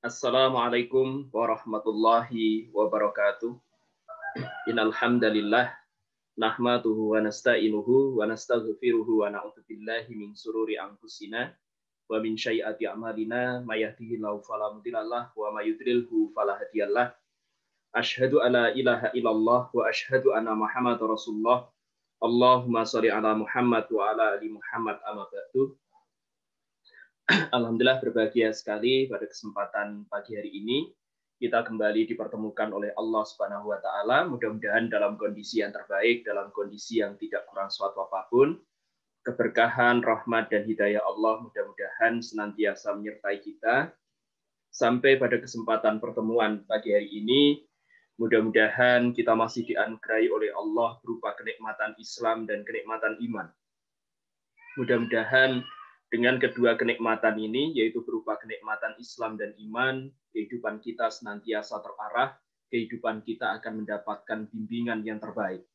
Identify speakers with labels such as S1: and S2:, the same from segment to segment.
S1: Assalamualaikum warahmatullahi wabarakatuh. Innal hamdalillah nahmaduhu wa nasta'inuhu wa nastaghfiruhu wa na'udzu billahi min sururi anfusina wa min sayyiati a'malina may yahdihillahu fala mudhillalah wa may yudlilhu fala hadiyalah. Asyhadu alla ilaha illallah wa asyhadu anna Muhammadar Rasulullah. Allahumma shalli ala Muhammad wa ala ali Muhammad amma ba'du. Alhamdulillah berbahagia sekali pada kesempatan pagi hari ini kita kembali dipertemukan oleh Allah Subhanahu wa taala, mudah-mudahan dalam kondisi yang terbaik, dalam kondisi yang tidak kurang suatu apapun. Keberkahan, rahmat dan hidayah Allah mudah-mudahan senantiasa menyertai kita sampai pada kesempatan pertemuan pagi hari ini. Mudah-mudahan kita masih dianugerahi oleh Allah berupa kenikmatan Islam dan kenikmatan iman. Mudah-mudahan dengan kedua kenikmatan ini, yaitu berupa kenikmatan Islam dan iman, kehidupan kita senantiasa terarah, kehidupan kita akan mendapatkan bimbingan yang terbaik.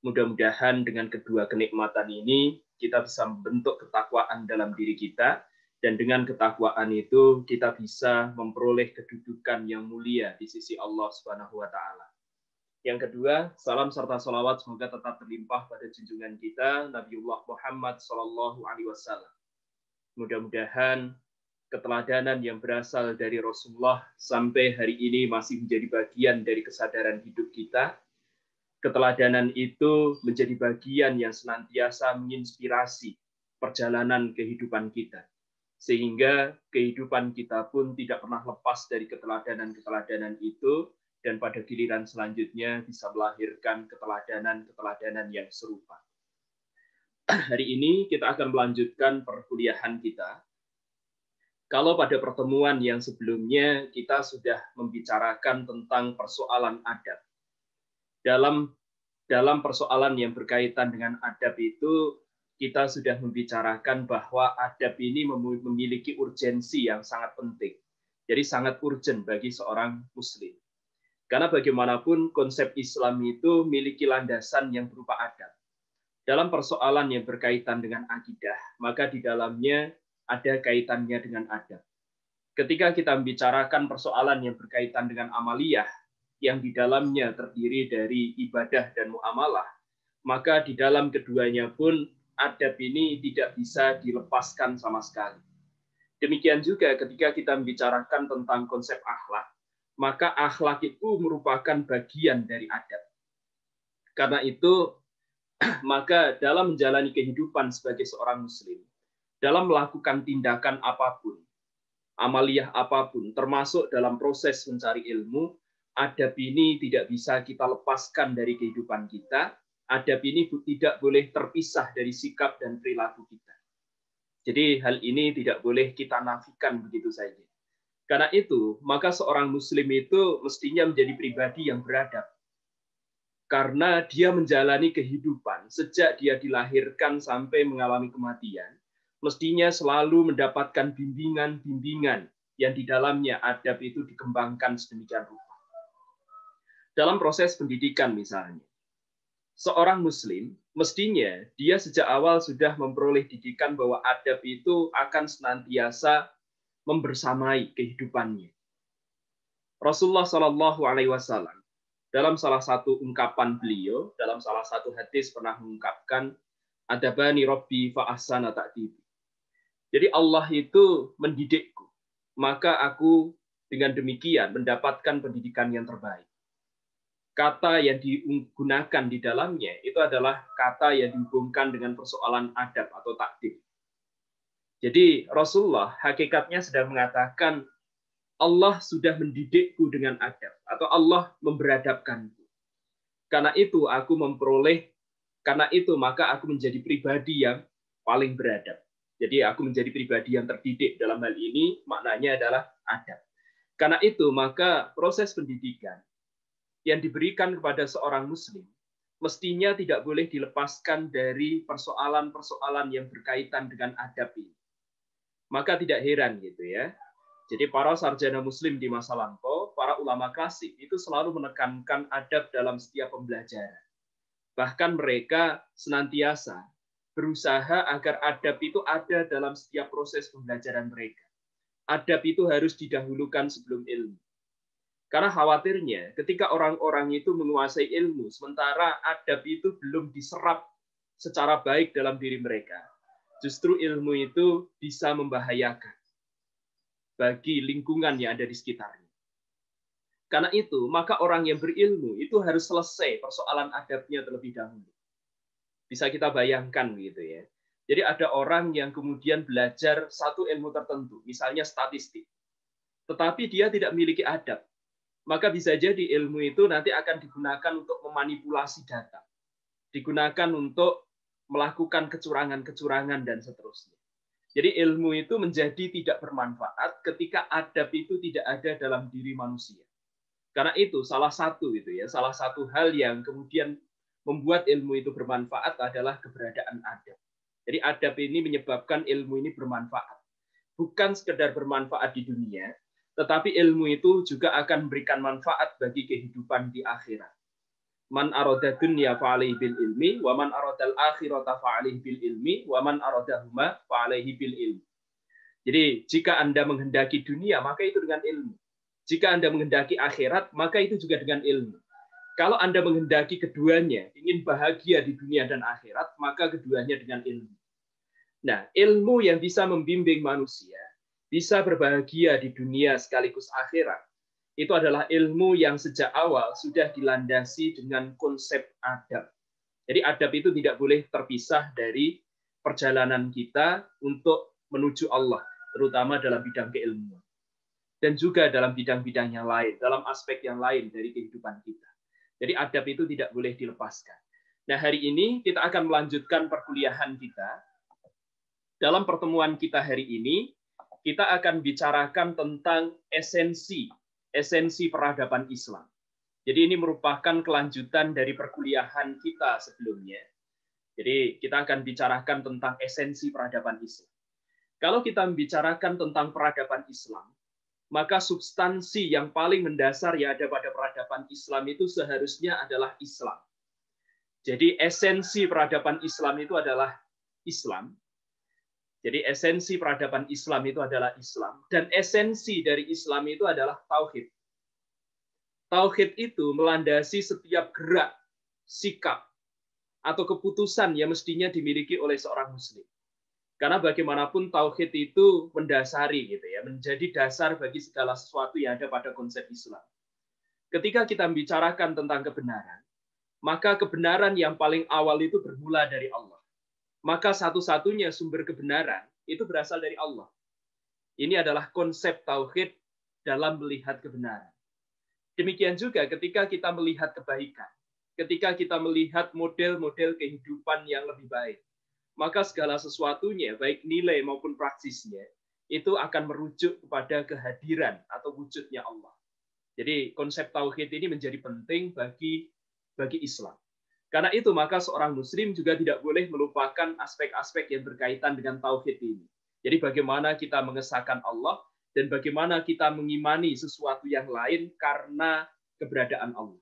S1: Mudah-mudahan dengan kedua kenikmatan ini, kita bisa membentuk ketakwaan dalam diri kita, dan dengan ketakwaan itu, kita bisa memperoleh kedudukan yang mulia di sisi Allah Subhanahu wa Ta'ala. Yang kedua, salam serta salawat semoga tetap terlimpah pada junjungan kita, Nabiullah Muhammad SAW. Mudah-mudahan keteladanan yang berasal dari Rasulullah sampai hari ini masih menjadi bagian dari kesadaran hidup kita. Keteladanan itu menjadi bagian yang senantiasa menginspirasi perjalanan kehidupan kita. Sehingga kehidupan kita pun tidak pernah lepas dari keteladanan-keteladanan itu, dan pada giliran selanjutnya bisa melahirkan keteladanan-keteladanan yang serupa. Hari ini kita akan melanjutkan perkuliahan kita. Kalau pada pertemuan yang sebelumnya kita sudah membicarakan tentang persoalan adab. Dalam persoalan yang berkaitan dengan adab itu, kita sudah membicarakan bahwa adab ini memiliki urgensi yang sangat penting. Jadi sangat urgent bagi seorang muslim. Karena bagaimanapun konsep Islam itu memiliki landasan yang berupa adab. Dalam persoalan yang berkaitan dengan akidah, maka di dalamnya ada kaitannya dengan adab. Ketika kita membicarakan persoalan yang berkaitan dengan amaliyah, yang di dalamnya terdiri dari ibadah dan muamalah, maka di dalam keduanya pun adab ini tidak bisa dilepaskan sama sekali. Demikian juga ketika kita membicarakan tentang konsep akhlak, maka akhlak itu merupakan bagian dari adab. Karena itu, maka dalam menjalani kehidupan sebagai seorang muslim, dalam melakukan tindakan apapun, amaliyah apapun, termasuk dalam proses mencari ilmu, adab ini tidak bisa kita lepaskan dari kehidupan kita. Adab ini tidak boleh terpisah dari sikap dan perilaku kita. Jadi hal ini tidak boleh kita nafikan begitu saja. Karena itu, maka seorang muslim itu mestinya menjadi pribadi yang beradab. Karena dia menjalani kehidupan sejak dia dilahirkan sampai mengalami kematian, mestinya selalu mendapatkan bimbingan-bimbingan yang di dalamnya adab itu dikembangkan sedemikian rupa. Dalam proses pendidikan misalnya, seorang muslim mestinya dia sejak awal sudah memperoleh didikan bahwa adab itu akan senantiasa membersamai kehidupannya. Rasulullah SAW dalam salah satu ungkapan beliau, dalam salah satu hadis pernah mengungkapkan, adabani Rabbi fa ahsana ta'dibi. Jadi Allah itu mendidikku, maka aku dengan demikian mendapatkan pendidikan yang terbaik. Kata yang digunakan di dalamnya itu adalah kata yang dihubungkan dengan persoalan adab atau ta'dib. Jadi Rasulullah hakikatnya sedang mengatakan, Allah sudah mendidikku dengan adab, atau Allah memberadabkanku. Karena itu aku memperoleh, karena itu maka aku menjadi pribadi yang paling beradab. Jadi aku menjadi pribadi yang terdidik dalam hal ini, maknanya adalah adab. Karena itu maka proses pendidikan yang diberikan kepada seorang muslim, mestinya tidak boleh dilepaskan dari persoalan-persoalan yang berkaitan dengan adab ini. Maka tidak heran gitu ya. Jadi para sarjana muslim di masa lampau, para ulama klasik itu selalu menekankan adab dalam setiap pembelajaran. Bahkan mereka senantiasa berusaha agar adab itu ada dalam setiap proses pembelajaran mereka. adab itu harus didahulukan sebelum ilmu. Karena khawatirnya ketika orang-orang itu menguasai ilmu, sementara adab itu belum diserap secara baik dalam diri mereka, justru ilmu itu bisa membahayakan bagi lingkungan yang ada di sekitarnya. Karena itu, maka orang yang berilmu itu harus selesai persoalan adabnya terlebih dahulu. Bisa kita bayangkan gitu ya. Jadi ada orang yang kemudian belajar satu ilmu tertentu, misalnya statistik. Tetapi dia tidak memiliki adab. Maka bisa jadi ilmu itu nanti akan digunakan untuk memanipulasi data. Digunakan untuk melakukan kecurangan-kecurangan dan seterusnya. Jadi ilmu itu menjadi tidak bermanfaat ketika adab itu tidak ada dalam diri manusia. Karena itu salah satu hal yang kemudian membuat ilmu itu bermanfaat adalah keberadaan adab. Jadi adab ini menyebabkan ilmu ini bermanfaat. Bukan sekedar bermanfaat di dunia, tetapi ilmu itu juga akan memberikan manfaat bagi kehidupan di akhirat. Man arada dunya fa'alaihi bil ilmi, wa man aradal akhirata fa'alaihi bil ilmi, wa man aradahuma fa'alaihi bil ilmi. Jadi jika Anda menghendaki dunia, maka itu dengan ilmu. Jika Anda menghendaki akhirat, maka itu juga dengan ilmu. Kalau Anda menghendaki keduanya, ingin bahagia di dunia dan akhirat, maka keduanya dengan ilmu. Nah, ilmu yang bisa membimbing manusia, bisa berbahagia di dunia sekaligus akhirat, itu adalah ilmu yang sejak awal sudah dilandasi dengan konsep adab. Jadi adab itu tidak boleh terpisah dari perjalanan kita untuk menuju Allah, terutama dalam bidang keilmuan. Dan juga dalam bidang-bidang yang lain, dalam aspek yang lain dari kehidupan kita. Jadi adab itu tidak boleh dilepaskan. Nah, hari ini kita akan melanjutkan perkuliahan kita. Dalam pertemuan kita hari ini, kita akan bicarakan tentang esensi peradaban Islam. Jadi ini merupakan kelanjutan dari perkuliahan kita sebelumnya. Jadi kita akan bicarakan tentang esensi peradaban Islam. Kalau kita membicarakan tentang peradaban Islam, maka substansi yang paling mendasar yang ada pada peradaban Islam itu seharusnya adalah Islam. Jadi esensi peradaban Islam itu adalah Islam. Jadi esensi peradaban Islam itu adalah Islam. Dan esensi dari Islam itu adalah tauhid. Tauhid itu melandasi setiap gerak, sikap, atau keputusan yang mestinya dimiliki oleh seorang muslim. Karena bagaimanapun tauhid itu mendasari gitu ya, menjadi dasar bagi segala sesuatu yang ada pada konsep Islam. Ketika kita membicarakan tentang kebenaran, maka kebenaran yang paling awal itu bermula dari Allah. Maka satu-satunya sumber kebenaran itu berasal dari Allah. Ini adalah konsep tauhid dalam melihat kebenaran. Demikian juga ketika kita melihat kebaikan, ketika kita melihat model-model kehidupan yang lebih baik, maka segala sesuatunya, baik nilai maupun praksisnya, itu akan merujuk kepada kehadiran atau wujudnya Allah. Jadi konsep tauhid ini menjadi penting bagi Islam. Karena itu maka seorang muslim juga tidak boleh melupakan aspek-aspek yang berkaitan dengan tauhid ini. Jadi bagaimana kita mengesahkan Allah dan bagaimana kita mengimani sesuatu yang lain karena keberadaan Allah.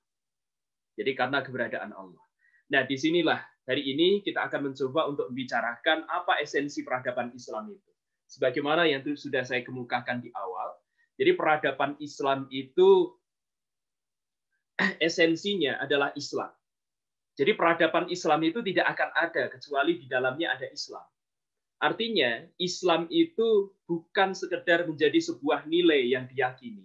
S1: Jadi karena keberadaan Allah. Nah, disinilah hari ini kita akan mencoba untuk membicarakan apa esensi peradaban Islam itu. Sebagaimana yang sudah saya kemukakan di awal, jadi peradaban Islam itu esensinya adalah Islam. Jadi peradaban Islam itu tidak akan ada kecuali di dalamnya ada Islam. Artinya Islam itu bukan sekedar menjadi sebuah nilai yang diyakini,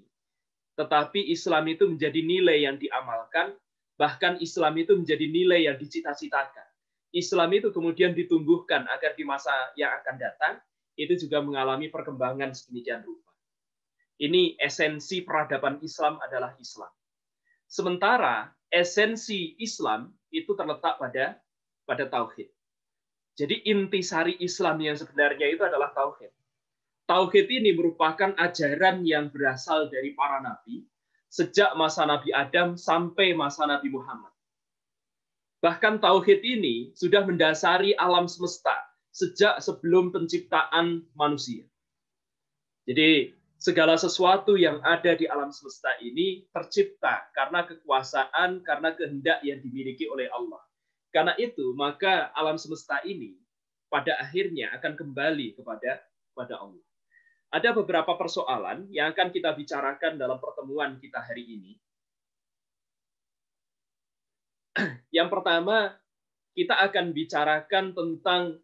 S1: tetapi Islam itu menjadi nilai yang diamalkan, bahkan Islam itu menjadi nilai yang dicita-citakan. Islam itu kemudian ditumbuhkan agar di masa yang akan datang itu juga mengalami perkembangan sedemikian rupa. Ini esensi peradaban Islam adalah Islam. Sementara esensi Islam itu terletak pada tauhid. Jadi intisari Islam yang sebenarnya itu adalah tauhid. Tauhid ini merupakan ajaran yang berasal dari para nabi sejak masa Nabi Adam sampai masa Nabi Muhammad. Bahkan tauhid ini sudah mendasari alam semesta sejak sebelum penciptaan manusia. Jadi segala sesuatu yang ada di alam semesta ini tercipta karena kekuasaan, karena kehendak yang dimiliki oleh Allah. Karena itu, maka alam semesta ini pada akhirnya akan kembali kepada Allah. Ada beberapa persoalan yang akan kita bicarakan dalam pertemuan kita hari ini. Yang pertama, kita akan bicarakan tentang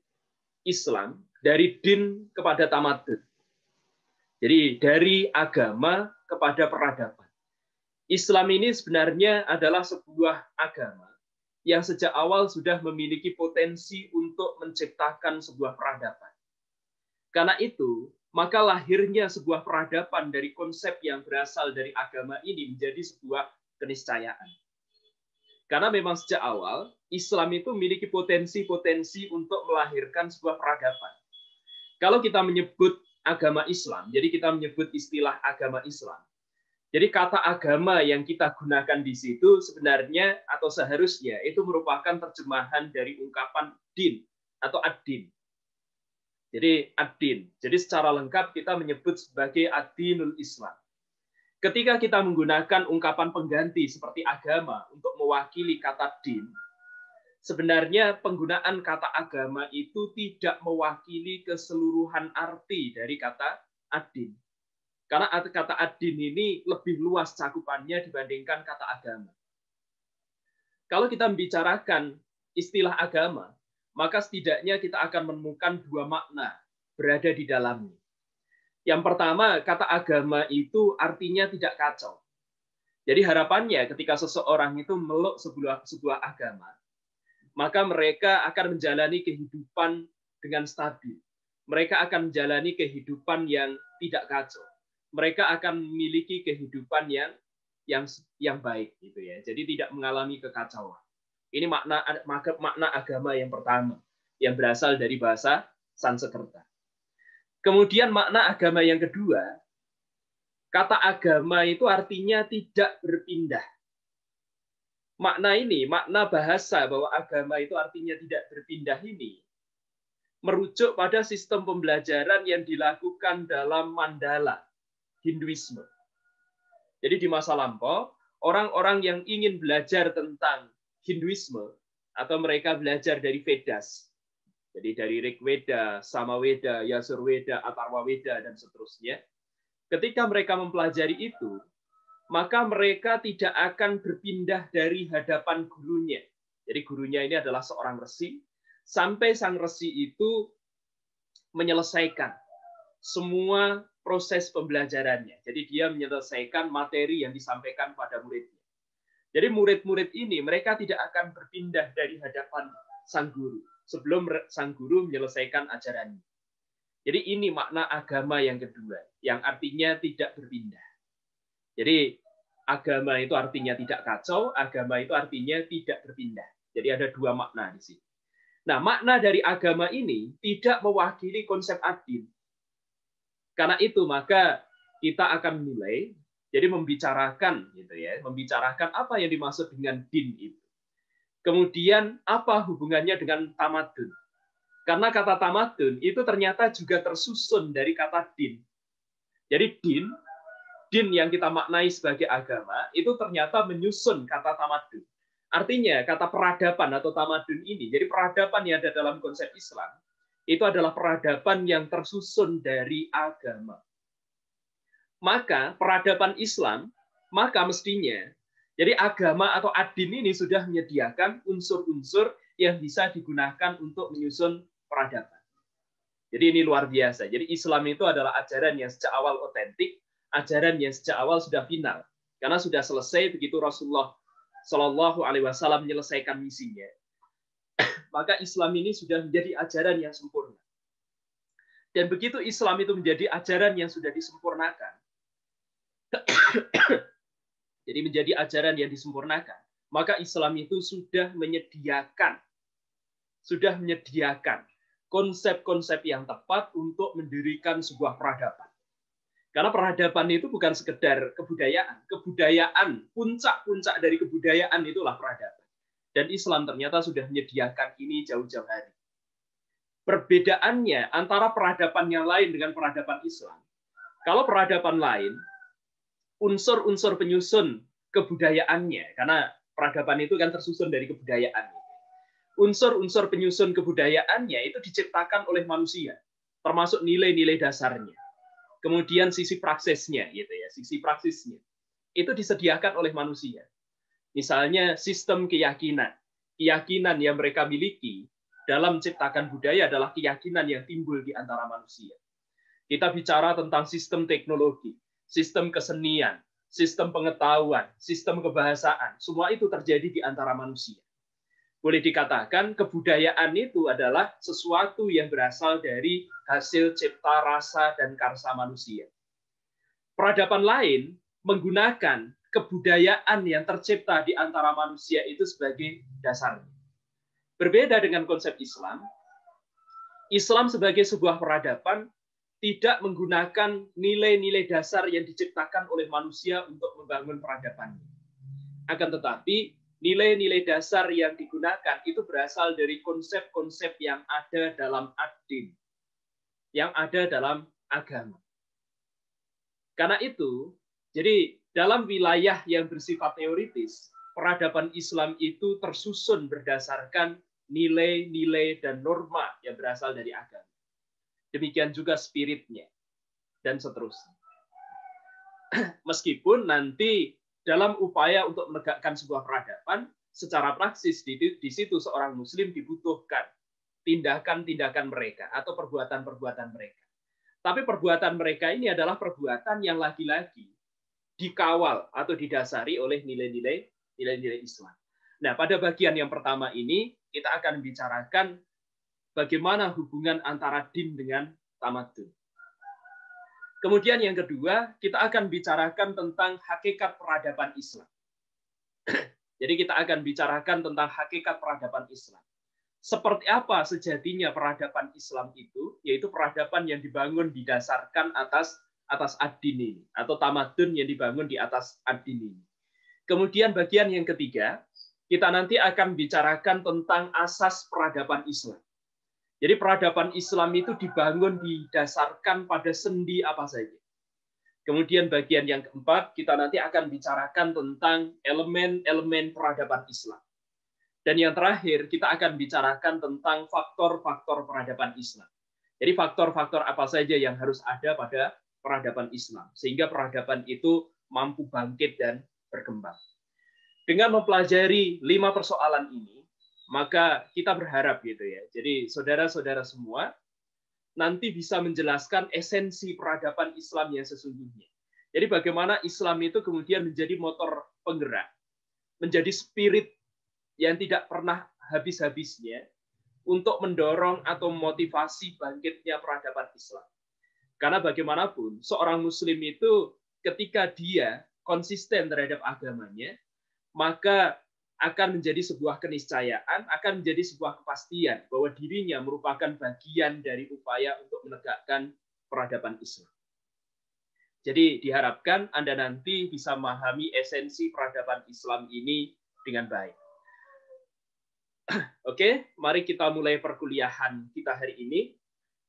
S1: Islam dari din kepada tamadun. Jadi dari agama kepada peradaban. Islam ini sebenarnya adalah sebuah agama yang sejak awal sudah memiliki potensi untuk menciptakan sebuah peradaban. Karena itu, maka lahirnya sebuah peradaban dari konsep yang berasal dari agama ini menjadi sebuah keniscayaan. Karena memang sejak awal, Islam itu memiliki potensi-potensi untuk melahirkan sebuah peradaban. Kalau kita menyebut agama Islam, jadi kita menyebut istilah agama Islam. Jadi kata agama yang kita gunakan di situ sebenarnya atau seharusnya itu merupakan terjemahan dari ungkapan din atau ad-din. Jadi ad-din. Jadi secara lengkap kita menyebut sebagai ad-dinul Islam. Ketika kita menggunakan ungkapan pengganti seperti agama untuk mewakili kata din, sebenarnya penggunaan kata agama itu tidak mewakili keseluruhan arti dari kata ad-din. Karena kata ad-din ini lebih luas cakupannya dibandingkan kata agama. Kalau kita membicarakan istilah agama, maka setidaknya kita akan menemukan dua makna berada di dalamnya. Yang pertama, kata agama itu artinya tidak kacau. Jadi harapannya ketika seseorang itu meluk sebuah agama, maka mereka akan menjalani kehidupan dengan stabil. Mereka akan menjalani kehidupan yang tidak kacau. Mereka akan memiliki kehidupan yang baik, gitu ya. Jadi tidak mengalami kekacauan. Ini makna agama yang pertama yang berasal dari bahasa Sanskerta. Kemudian makna agama yang kedua, kata agama itu artinya tidak berpindah. Makna bahasa bahwa agama itu artinya tidak berpindah ini merujuk pada sistem pembelajaran yang dilakukan dalam Mandala Hinduisme. Jadi di masa lampau, orang-orang yang ingin belajar tentang Hinduisme atau mereka belajar dari Vedas, jadi dari Rigveda, Samaveda, Yasurveda, Atharvaveda, dan seterusnya, ketika mereka mempelajari itu, maka mereka tidak akan berpindah dari hadapan gurunya. Jadi gurunya ini adalah seorang resi, sampai sang resi itu menyelesaikan semua proses pembelajarannya. Jadi dia menyelesaikan materi yang disampaikan pada muridnya. Jadi murid-murid ini mereka tidak akan berpindah dari hadapan sang guru sebelum sang guru menyelesaikan ajarannya. Jadi ini makna agama yang kedua, yang artinya tidak berpindah. Jadi agama itu artinya tidak kacau, agama itu artinya tidak berpindah. Jadi ada dua makna di sini. Nah, makna dari agama ini tidak mewakili konsep ad-din. Karena itu maka kita akan mulai jadi membicarakan gitu ya, membicarakan apa yang dimaksud dengan din itu. Kemudian apa hubungannya dengan tamadun? Karena kata tamadun itu ternyata juga tersusun dari kata din. Jadi din yang kita maknai sebagai agama itu ternyata menyusun kata tamadun. Artinya kata peradaban atau tamadun ini, jadi peradaban yang ada dalam konsep Islam itu adalah peradaban yang tersusun dari agama. Maka peradaban Islam, maka mestinya, jadi agama atau ad-din ini sudah menyediakan unsur-unsur yang bisa digunakan untuk menyusun peradaban. Jadi ini luar biasa. Jadi Islam itu adalah ajaran yang sejak awal otentik, ajaran yang sejak awal sudah final. Karena sudah selesai begitu Rasulullah Shallallahu Alaihi Wasallam menyelesaikan misinya. Maka Islam ini sudah menjadi ajaran yang sempurna. Dan begitu Islam itu menjadi ajaran yang sudah disempurnakan, jadi menjadi ajaran yang disempurnakan, maka Islam itu sudah menyediakan konsep-konsep yang tepat untuk mendirikan sebuah peradaban. Karena peradaban itu bukan sekedar kebudayaan. Kebudayaan, puncak-puncak dari kebudayaan itulah peradaban. Dan Islam ternyata sudah menyediakan ini jauh-jauh hari. Perbedaannya antara peradaban yang lain dengan peradaban Islam. Kalau peradaban lain, unsur-unsur penyusun kebudayaannya, karena peradaban itu kan tersusun dari kebudayaan. Unsur-unsur penyusun kebudayaannya itu diciptakan oleh manusia, termasuk nilai-nilai dasarnya. kemudian sisi praksisnya, gitu ya, sisi praksisnya itu disediakan oleh manusia. Misalnya sistem keyakinan yang mereka miliki dalam ciptakan budaya adalah keyakinan yang timbul di antara manusia. Kita bicara tentang sistem teknologi, sistem kesenian, sistem pengetahuan, sistem kebahasaan, semua itu terjadi di antara manusia. Boleh dikatakan kebudayaan itu adalah sesuatu yang berasal dari hasil cipta rasa dan karsa manusia. Peradaban lain menggunakan kebudayaan yang tercipta di antara manusia itu sebagai dasarnya. Berbeda dengan konsep Islam, Islam sebagai sebuah peradaban tidak menggunakan nilai-nilai dasar yang diciptakan oleh manusia untuk membangun peradabannya. Akan tetapi, nilai-nilai dasar yang digunakan itu berasal dari konsep-konsep yang ada dalam ad-din, yang ada dalam agama. Karena itu, jadi dalam wilayah yang bersifat teoritis, peradaban Islam itu tersusun berdasarkan nilai-nilai dan norma yang berasal dari agama. Demikian juga spiritnya, dan seterusnya. Meskipun nanti dalam upaya untuk menegakkan sebuah peradaban, secara praksis di situ seorang Muslim dibutuhkan tindakan-tindakan mereka atau perbuatan-perbuatan mereka. Tapi perbuatan mereka ini adalah perbuatan yang lagi-lagi dikawal atau didasari oleh nilai-nilai Islam. Nah, pada bagian yang pertama ini kita akan bicarakan bagaimana hubungan antara din dengan tamadun. Kemudian yang kedua, kita akan bicarakan tentang hakikat peradaban Islam. Jadi kita akan bicarakan tentang hakikat peradaban Islam. Seperti apa sejatinya peradaban Islam itu, yaitu peradaban yang dibangun didasarkan atas ad-din ini, atau tamadun yang dibangun di atas ad-din ini. Kemudian bagian yang ketiga, kita nanti akan bicarakan tentang asas peradaban Islam. Jadi peradaban Islam itu dibangun didasarkan pada sendi apa saja. Kemudian bagian yang keempat, kita nanti akan bicarakan tentang elemen-elemen peradaban Islam. Dan yang terakhir, kita akan bicarakan tentang faktor-faktor peradaban Islam. Jadi faktor-faktor apa saja yang harus ada pada peradaban Islam, sehingga peradaban itu mampu bangkit dan berkembang. Dengan mempelajari 5 persoalan ini, maka kita berharap gitu ya. Jadi saudara-saudara semua nanti bisa menjelaskan esensi peradaban Islam yang sesungguhnya. Jadi bagaimana Islam itu kemudian menjadi motor penggerak, menjadi spirit yang tidak pernah habis-habisnya untuk mendorong atau memotivasi bangkitnya peradaban Islam. Karena bagaimanapun seorang Muslim itu ketika dia konsisten terhadap agamanya, maka akan menjadi sebuah keniscayaan, akan menjadi sebuah kepastian bahwa dirinya merupakan bagian dari upaya untuk menegakkan peradaban Islam. Jadi diharapkan Anda nanti bisa memahami esensi peradaban Islam ini dengan baik. Oke, mari kita mulai perkuliahan kita hari ini,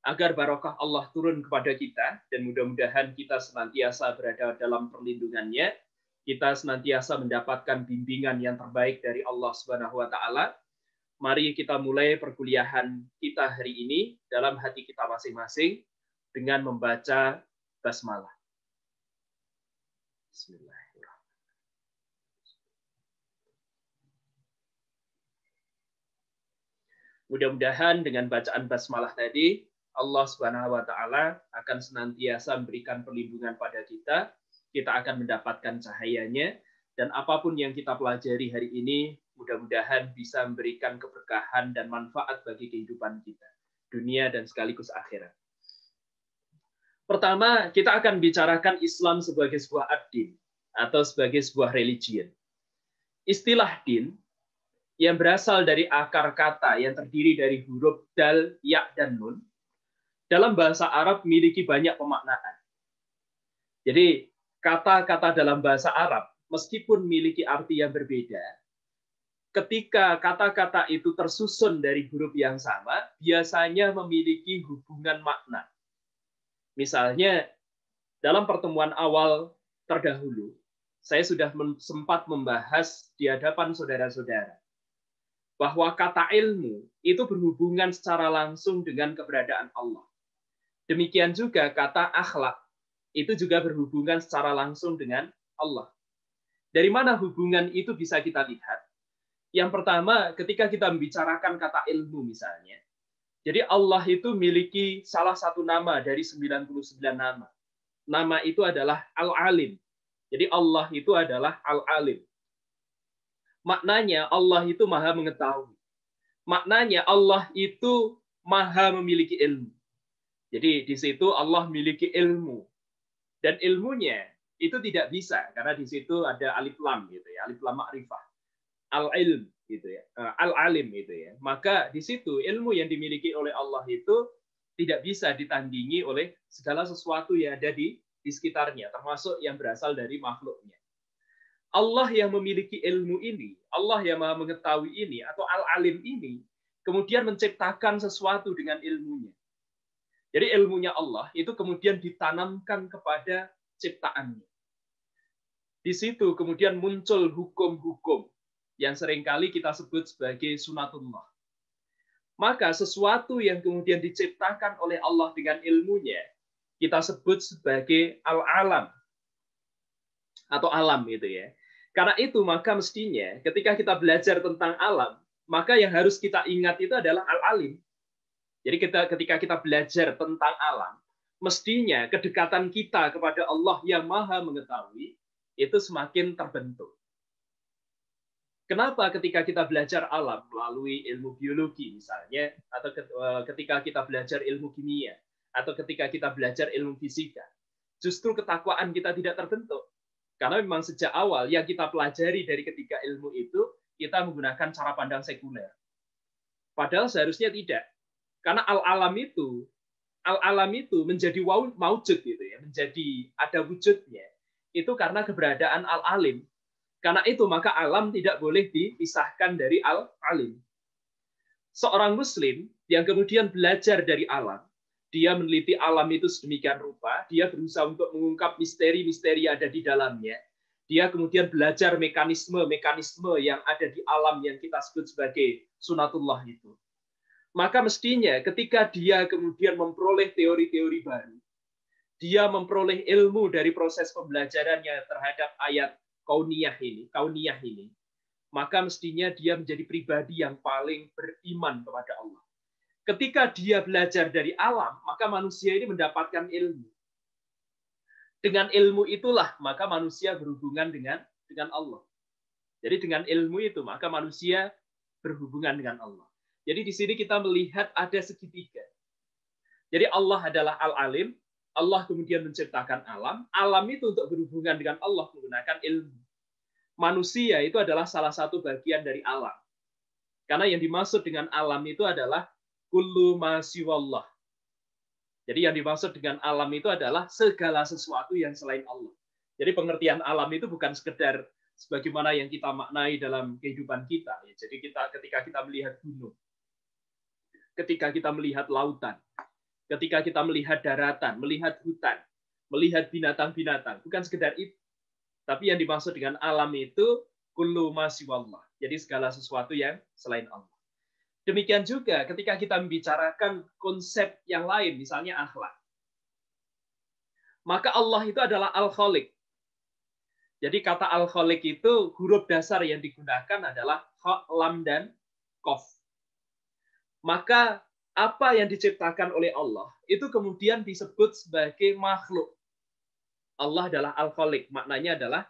S1: agar barokah Allah turun kepada kita, dan mudah-mudahan kita senantiasa berada dalam perlindungannya, kita senantiasa mendapatkan bimbingan yang terbaik dari Allah Subhanahu wa Ta'ala. Mari kita mulai perkuliahan kita hari ini dalam hati kita masing-masing dengan membaca basmalah. Bismillahirrahmanirrahim. Mudah-mudahan dengan bacaan basmalah tadi, Allah Subhanahu wa Ta'ala akan senantiasa memberikan perlindungan pada kita. Kita akan mendapatkan cahayanya, dan apapun yang kita pelajari hari ini, mudah-mudahan bisa memberikan keberkahan dan manfaat bagi kehidupan kita, dunia dan sekaligus akhirat. Pertama, kita akan bicarakan Islam sebagai sebuah ad-din, atau sebagai sebuah religion. Istilah din, yang berasal dari akar kata yang terdiri dari huruf dal, ya, dan nun, dalam bahasa Arab memiliki banyak pemaknaan. Jadi, kata-kata dalam bahasa Arab, meskipun memiliki arti yang berbeda, ketika kata-kata itu tersusun dari huruf yang sama, biasanya memiliki hubungan makna. Misalnya, dalam pertemuan awal terdahulu, saya sudah sempat membahas di hadapan saudara-saudara, bahwa kata ilmu itu berhubungan secara langsung dengan keberadaan Allah. Demikian juga kata akhlak itu juga berhubungan secara langsung dengan Allah. Dari mana hubungan itu bisa kita lihat? Yang pertama, ketika kita membicarakan kata ilmu misalnya. Jadi Allah itu memiliki salah satu nama dari 99 nama. Nama itu adalah Al-Alim. Jadi Allah itu adalah Al-Alim. Maknanya Allah itu maha mengetahui. Maknanya Allah itu maha memiliki ilmu. Jadi di situ Allah memiliki ilmu. Dan ilmunya itu tidak bisa karena di situ ada alif lam gitu ya, alif lam ma'rifah. Al-ilm gitu ya. Al-alim gitu ya. Maka di situ ilmu yang dimiliki oleh Allah itu tidak bisa ditandingi oleh segala sesuatu yang ada di sekitarnya, termasuk yang berasal dari makhluknya. Allah yang memiliki ilmu ini, Allah yang maha mengetahui ini, atau Al-Alim ini, kemudian menciptakan sesuatu dengan ilmunya. Jadi ilmunya Allah itu kemudian ditanamkan kepada ciptaannya. Di situ kemudian muncul hukum-hukum yang seringkali kita sebut sebagai sunatullah. Maka sesuatu yang kemudian diciptakan oleh Allah dengan ilmunya, kita sebut sebagai al-alam atau alam gitu ya. Karena itu maka mestinya ketika kita belajar tentang alam, maka yang harus kita ingat itu adalah al-alim. Jadi ketika kita belajar tentang alam, mestinya kedekatan kita kepada Allah yang maha mengetahui itu semakin terbentuk. Kenapa ketika kita belajar alam melalui ilmu biologi misalnya, atau ketika kita belajar ilmu kimia, atau ketika kita belajar ilmu fisika, justru ketakwaan kita tidak terbentuk. Karena memang sejak awal yang kita pelajari dari ketiga ilmu itu, kita menggunakan cara pandang sekuler. Padahal seharusnya tidak. Karena al-alam itu menjadi maujud gitu ya, menjadi ada wujudnya. Itu karena keberadaan al-alim. Karena itu maka alam tidak boleh dipisahkan dari al-alim. Seorang muslim yang kemudian belajar dari alam, dia meneliti alam itu sedemikian rupa, dia berusaha untuk mengungkap misteri-misteri yang ada di dalamnya. Dia kemudian belajar mekanisme-mekanisme yang ada di alam yang kita sebut sebagai sunatullah itu. Maka mestinya ketika dia kemudian memperoleh teori-teori baru, dia memperoleh ilmu dari proses pembelajarannya terhadap ayat kauniyah ini, maka mestinya dia menjadi pribadi yang paling beriman kepada Allah. Ketika dia belajar dari alam, maka manusia ini mendapatkan ilmu. Dengan ilmu itulah maka manusia berhubungan dengan Allah. Jadi dengan ilmu itu maka manusia berhubungan dengan Allah. Jadi di sini kita melihat ada segitiga. Jadi Allah adalah Al-Alim, Allah kemudian menciptakan alam, alam itu untuk berhubungan dengan Allah menggunakan ilmu. Manusia itu adalah salah satu bagian dari alam. Karena yang dimaksud dengan alam itu adalah kullu ma siwallah. Jadi yang dimaksud dengan alam itu adalah segala sesuatu yang selain Allah. Jadi pengertian alam itu bukan sekedar sebagaimana yang kita maknai dalam kehidupan kita. Jadi ketika kita melihat gunung, ketika kita melihat lautan, ketika kita melihat daratan, melihat hutan, melihat binatang-binatang, bukan sekedar itu. Tapi yang dimaksud dengan alam itu kullu ma siwallah. Jadi segala sesuatu yang selain Allah. Demikian juga ketika kita membicarakan konsep yang lain, misalnya akhlak. Maka Allah itu adalah Al-Khaliq. Jadi kata Al-Khaliq itu huruf dasar yang digunakan adalah kha, lam, dan qaf. Maka apa yang diciptakan oleh Allah itu kemudian disebut sebagai makhluk. Allah adalah Al-Khaliq, maknanya adalah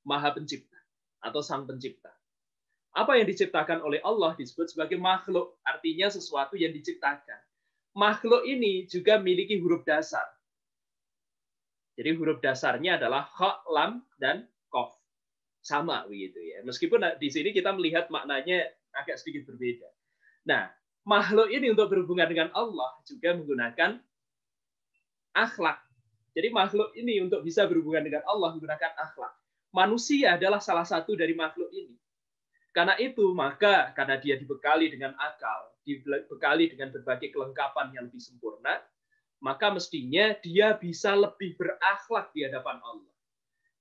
S1: Maha Pencipta atau Sang Pencipta. Apa yang diciptakan oleh Allah disebut sebagai makhluk, artinya sesuatu yang diciptakan. Makhluk ini juga memiliki huruf dasar. Jadi huruf dasarnya adalah kha, lam, dan qaf. Sama begitu ya. Meskipun di sini kita melihat maknanya agak sedikit berbeda. Nah, makhluk ini untuk berhubungan dengan Allah juga menggunakan akhlak. Jadi makhluk ini untuk bisa berhubungan dengan Allah menggunakan akhlak. Manusia adalah salah satu dari makhluk ini. Karena itu, maka karena dia dibekali dengan akal, dibekali dengan berbagai kelengkapan yang lebih sempurna, maka mestinya dia bisa lebih berakhlak di hadapan Allah.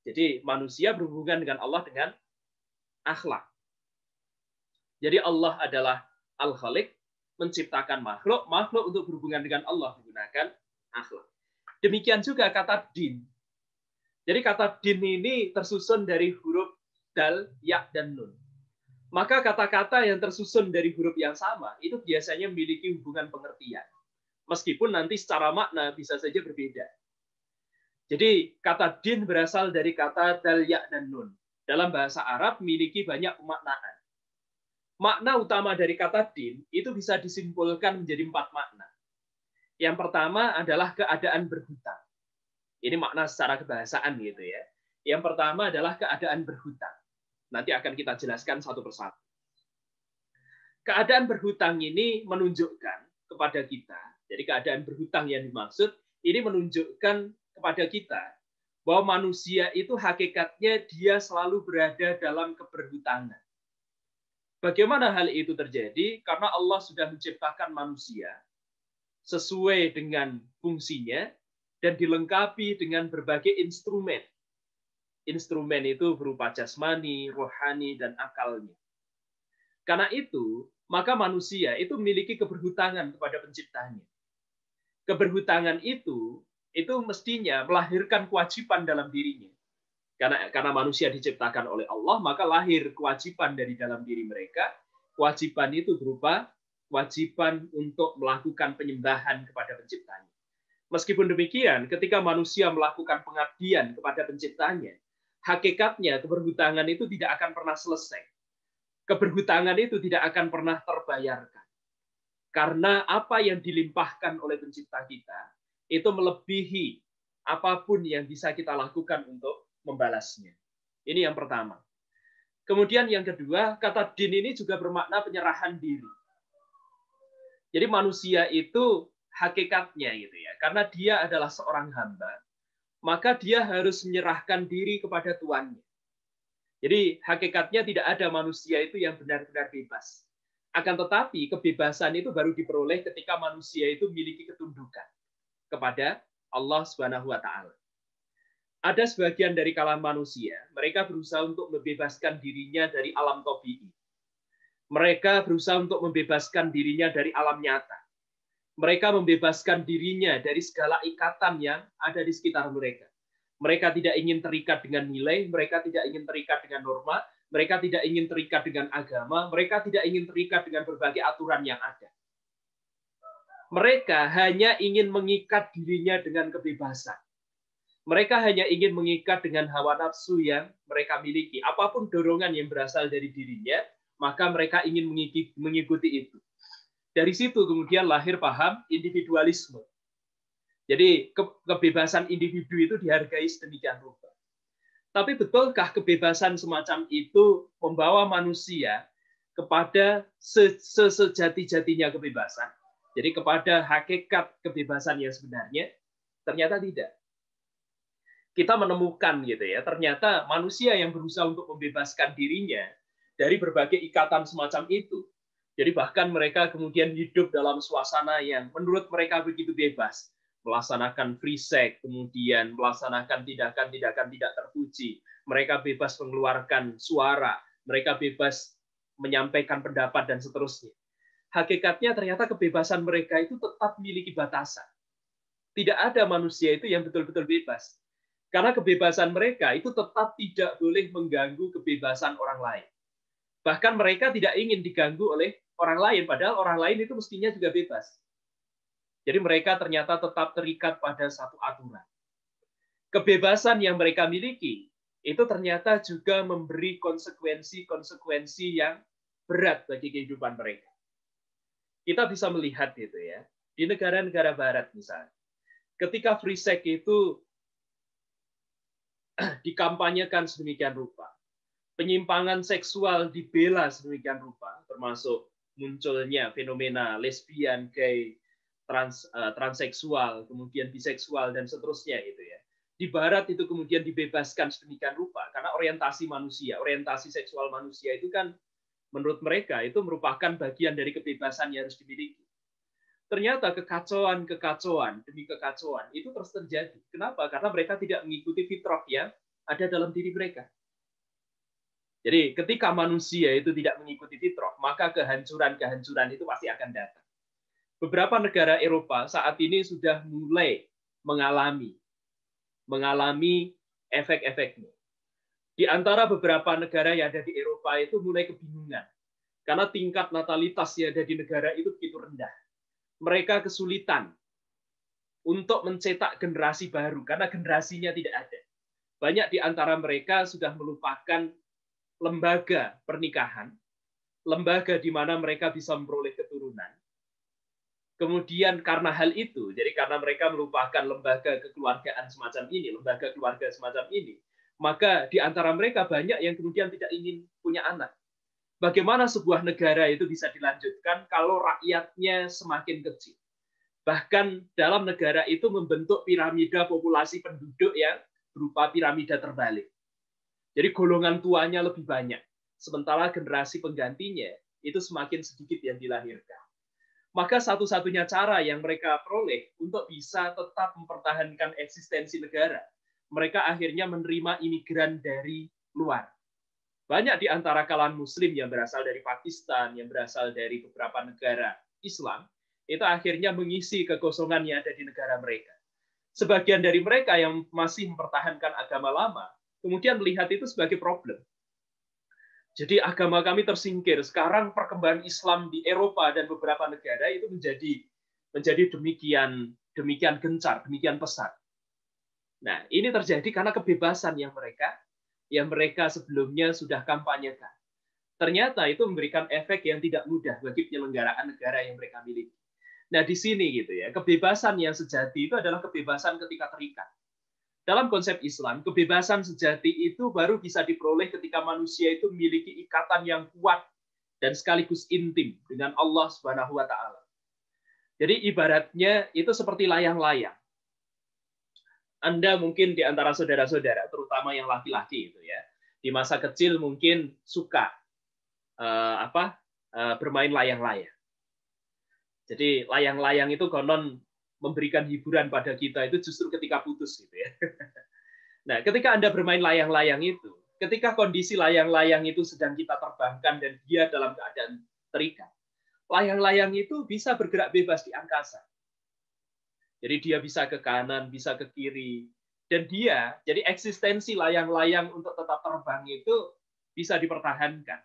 S1: Jadi manusia berhubungan dengan Allah dengan akhlak. Jadi Allah adalah Al-Khaliq, menciptakan makhluk, makhluk untuk berhubungan dengan Allah menggunakan akhlak. Demikian juga kata din. Jadi kata din ini tersusun dari huruf dal, ya, dan nun. Maka kata-kata yang tersusun dari huruf yang sama itu biasanya memiliki hubungan pengertian. Meskipun nanti secara makna bisa saja berbeda. Jadi kata din berasal dari kata dal, ya, dan nun. Dalam bahasa Arab memiliki banyak pemaknaan. Makna utama dari kata din itu bisa disimpulkan menjadi 4 makna. Yang pertama adalah keadaan berhutang. Ini makna secara kebahasaan gitu ya. Yang pertama adalah keadaan berhutang. Nanti akan kita jelaskan satu persatu. Keadaan berhutang ini menunjukkan kepada kita, jadi keadaan berhutang yang dimaksud, ini menunjukkan kepada kita bahwa manusia itu hakikatnya dia selalu berada dalam keberhutangan. Bagaimana hal itu terjadi? Karena Allah sudah menciptakan manusia sesuai dengan fungsinya, dan dilengkapi dengan berbagai instrumen. Instrumen itu berupa jasmani, rohani, dan akalnya. Karena itu, maka manusia itu memiliki keberhutangan kepada penciptanya. Keberhutangan itu mestinya melahirkan kewajiban dalam dirinya. Karena manusia diciptakan oleh Allah, maka lahir kewajiban dari dalam diri mereka. Kewajiban itu berupa kewajiban untuk melakukan penyembahan kepada penciptanya. Meskipun demikian, ketika manusia melakukan pengabdian kepada penciptanya, hakikatnya keberhutangan itu tidak akan pernah selesai. Keberhutangan itu tidak akan pernah terbayarkan. Karena apa yang dilimpahkan oleh pencipta kita, itu melebihi apapun yang bisa kita lakukan untuk membalasnya. Ini yang pertama. Kemudian yang kedua, kata din ini juga bermakna penyerahan diri. Jadi manusia itu hakikatnya gitu ya, karena dia adalah seorang hamba, maka dia harus menyerahkan diri kepada Tuannya. Jadi hakikatnya tidak ada manusia itu yang benar-benar bebas. Akan tetapi kebebasan itu baru diperoleh ketika manusia itu memiliki ketundukan kepada Allah Subhanahu wa taala. Ada sebagian dari kalangan manusia, mereka berusaha untuk membebaskan dirinya dari alam tabi'i. Mereka berusaha untuk membebaskan dirinya dari alam nyata. Mereka membebaskan dirinya dari segala ikatan yang ada di sekitar mereka. Mereka tidak ingin terikat dengan nilai, mereka tidak ingin terikat dengan norma, mereka tidak ingin terikat dengan agama, mereka tidak ingin terikat dengan berbagai aturan yang ada. Mereka hanya ingin mengikat dirinya dengan kebebasan. Mereka hanya ingin mengikat dengan hawa nafsu yang mereka miliki. Apapun dorongan yang berasal dari dirinya, maka mereka ingin mengikuti itu. Dari situ kemudian lahir paham individualisme. Jadi kebebasan individu itu dihargai sedemikian rupa. Tapi betulkah kebebasan semacam itu membawa manusia kepada sejati-jatinya kebebasan? Jadi kepada hakikat kebebasan yang sebenarnya? Ternyata tidak. Kita menemukan gitu ya, ternyata manusia yang berusaha untuk membebaskan dirinya dari berbagai ikatan semacam itu. Jadi bahkan mereka kemudian hidup dalam suasana yang menurut mereka begitu bebas. Melaksanakan free sex, kemudian melaksanakan tindakan-tindakan tidak terpuji. Mereka bebas mengeluarkan suara, mereka bebas menyampaikan pendapat, dan seterusnya. Hakikatnya ternyata kebebasan mereka itu tetap memiliki batasan. Tidak ada manusia itu yang betul-betul bebas. Karena kebebasan mereka itu tetap tidak boleh mengganggu kebebasan orang lain. Bahkan mereka tidak ingin diganggu oleh orang lain, padahal orang lain itu mestinya juga bebas. Jadi mereka ternyata tetap terikat pada satu aturan. Kebebasan yang mereka miliki itu ternyata juga memberi konsekuensi yang berat bagi kehidupan mereka. Kita bisa melihat itu ya, di negara-negara barat misalnya. Ketika free sex itu dikampanyekan sedemikian rupa, penyimpangan seksual dibela sedemikian rupa, termasuk munculnya fenomena lesbian, gay, transseksual, kemudian biseksual, dan seterusnya itu ya. Di barat itu kemudian dibebaskan sedemikian rupa karena orientasi manusia, orientasi seksual manusia itu kan menurut mereka itu merupakan bagian dari kebebasan yang harus dimiliki. Ternyata kekacauan demi kekacauan itu terus terjadi. Kenapa? Karena mereka tidak mengikuti fitrah yang ada dalam diri mereka. Jadi ketika manusia itu tidak mengikuti fitrah, maka kehancuran itu pasti akan datang. Beberapa negara Eropa saat ini sudah mulai mengalami efek-efeknya. Di antara beberapa negara yang ada di Eropa itu mulai kebingungan. Karena tingkat natalitas yang ada di negara itu begitu rendah. Mereka kesulitan untuk mencetak generasi baru, karena generasinya tidak ada. Banyak di antara mereka sudah melupakan lembaga pernikahan, lembaga di mana mereka bisa memperoleh keturunan. Kemudian karena hal itu, jadi karena mereka melupakan lembaga kekeluargaan semacam ini, lembaga keluarga semacam ini, maka di antara mereka banyak yang kemudian tidak ingin punya anak. Bagaimana sebuah negara itu bisa dilanjutkan kalau rakyatnya semakin kecil? Bahkan dalam negara itu membentuk piramida populasi penduduk yang berupa piramida terbalik. Jadi golongan tuanya lebih banyak, sementara generasi penggantinya itu semakin sedikit yang dilahirkan. Maka satu-satunya cara yang mereka peroleh untuk bisa tetap mempertahankan eksistensi negara, mereka akhirnya menerima imigran dari luar. Banyak di antara kalangan Muslim yang berasal dari Pakistan, yang berasal dari beberapa negara Islam, itu akhirnya mengisi kekosongan yang ada di negara mereka. Sebagian dari mereka yang masih mempertahankan agama lama, kemudian melihat itu sebagai problem. Jadi agama kami tersingkir. Sekarang perkembangan Islam di Eropa dan beberapa negara itu menjadi demikian gencar, demikian pesat. Nah, ini terjadi karena kebebasan yang mereka sebelumnya sudah kampanyekan. Ternyata itu memberikan efek yang tidak mudah bagi penyelenggaraan negara yang mereka miliki. Nah, di sini gitu ya, kebebasan yang sejati itu adalah kebebasan ketika terikat. Dalam konsep Islam, kebebasan sejati itu baru bisa diperoleh ketika manusia itu memiliki ikatan yang kuat dan sekaligus intim dengan Allah Subhanahu wa taala. Jadi ibaratnya itu seperti layang-layang. Anda mungkin di antara saudara-saudara, terutama yang laki-laki itu ya, di masa kecil mungkin suka bermain layang-layang. Jadi layang-layang itu konon memberikan hiburan pada kita itu justru ketika putus gitu ya. Nah, ketika Anda bermain layang-layang itu, ketika kondisi layang-layang itu sedang kita terbangkan dan dia dalam keadaan terikat, layang-layang itu bisa bergerak bebas di angkasa. Jadi dia bisa ke kanan, bisa ke kiri, dan jadi eksistensi layang-layang untuk tetap terbang itu bisa dipertahankan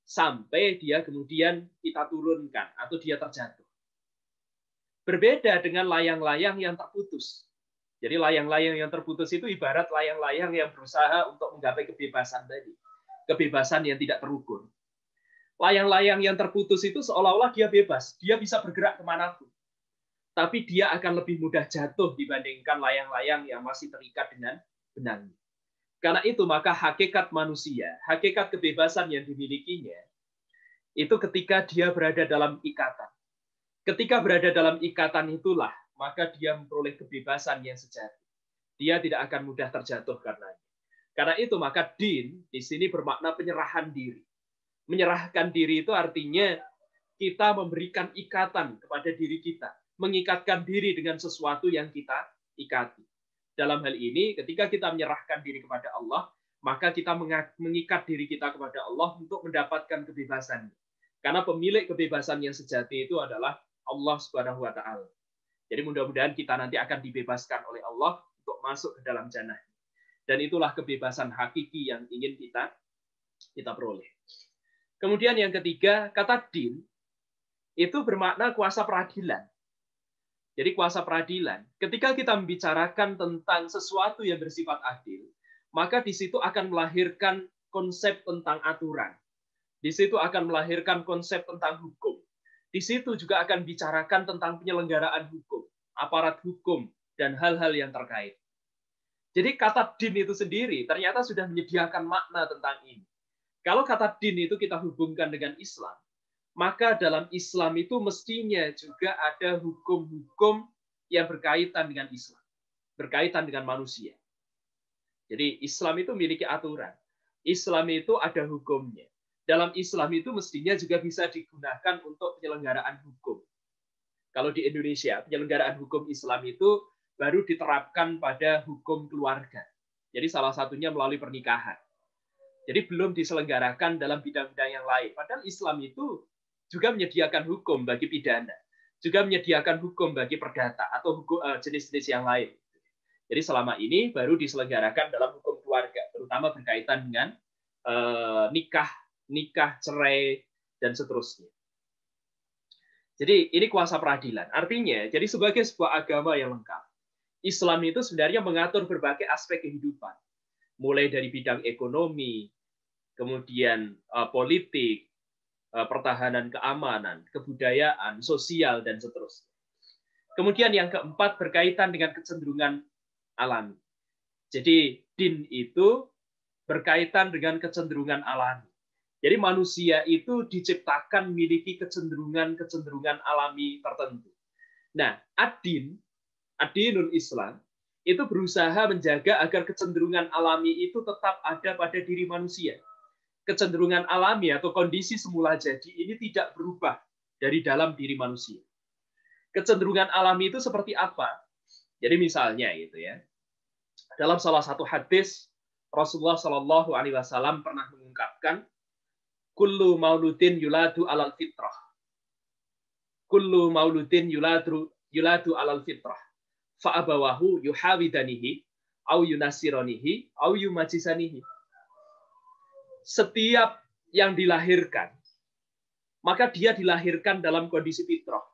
S1: sampai dia kemudian kita turunkan atau dia terjatuh. Berbeda dengan layang-layang yang terputus. Jadi layang-layang yang terputus itu ibarat layang-layang yang berusaha untuk menggapai kebebasan tadi. Kebebasan yang tidak terukur. Layang-layang yang terputus itu seolah-olah dia bebas. Dia bisa bergerak kemanapun. Tapi dia akan lebih mudah jatuh dibandingkan layang-layang yang masih terikat dengan benangnya. Karena itu maka hakikat manusia, hakikat kebebasan yang dimilikinya, itu ketika dia berada dalam ikatan. Ketika berada dalam ikatan itulah, maka dia memperoleh kebebasan yang sejati. Dia tidak akan mudah terjatuh karenanya. Karena itu maka din di sini bermakna penyerahan diri. Menyerahkan diri itu artinya kita memberikan ikatan kepada diri kita, mengikatkan diri dengan sesuatu yang kita ikati. Dalam hal ini, ketika kita menyerahkan diri kepada Allah, maka kita mengikat diri kita kepada Allah untuk mendapatkan kebebasan. Karena pemilik kebebasan yang sejati itu adalah Allah Subhanahu wa taala. Jadi mudah-mudahan kita nanti akan dibebaskan oleh Allah untuk masuk ke dalam jannah. Dan itulah kebebasan hakiki yang ingin kita peroleh. Kemudian yang ketiga, kata din itu bermakna kuasa peradilan. Jadi kuasa peradilan, ketika kita membicarakan tentang sesuatu yang bersifat adil, maka di situ akan melahirkan konsep tentang aturan. Di situ akan melahirkan konsep tentang hukum. Di situ juga akan bicarakan tentang penyelenggaraan hukum, aparat hukum, dan hal-hal yang terkait. Jadi kata din itu sendiri ternyata sudah menyediakan makna tentang ini. Kalau kata din itu kita hubungkan dengan Islam, maka dalam Islam itu mestinya juga ada hukum-hukum yang berkaitan dengan Islam, berkaitan dengan manusia. Jadi Islam itu memiliki aturan. Islam itu ada hukumnya. Dalam Islam itu mestinya juga bisa digunakan untuk penyelenggaraan hukum. Kalau di Indonesia, penyelenggaraan hukum Islam itu baru diterapkan pada hukum keluarga. Jadi salah satunya melalui pernikahan. Jadi belum diselenggarakan dalam bidang-bidang yang lain. Padahal Islam itu juga menyediakan hukum bagi pidana. juga menyediakan hukum bagi perdata atau jenis-jenis yang lain. Jadi selama ini baru diselenggarakan dalam hukum keluarga, terutama berkaitan dengan nikah, cerai, dan seterusnya. Jadi ini kuasa peradilan. Artinya, jadi sebagai sebuah agama yang lengkap, Islam itu sebenarnya mengatur berbagai aspek kehidupan, mulai dari bidang ekonomi, kemudian politik, pertahanan keamanan, kebudayaan, sosial, dan seterusnya. Kemudian yang keempat berkaitan dengan kecenderungan alami. Jadi din itu berkaitan dengan kecenderungan alami. Jadi manusia itu diciptakan memiliki kecenderungan alami tertentu. Nah, ad-dinul Islam itu berusaha menjaga agar kecenderungan alami itu tetap ada pada diri manusia. Kecenderungan alami atau kondisi semula jadi ini tidak berubah dari dalam diri manusia. Kecenderungan alami itu seperti apa? Jadi misalnya gitu ya. Dalam salah satu hadis Rasulullah Shallallahu Alaihi Wasallam pernah mengungkapkan, kullu mauludin yuladu alal fitrah. Kullu mauludin yuladu alal fitrah. Fa'abawahu yuhawidanihi, au yunasironihi, au yumajisanihi. Setiap yang dilahirkan, maka dia dilahirkan dalam kondisi fitrah.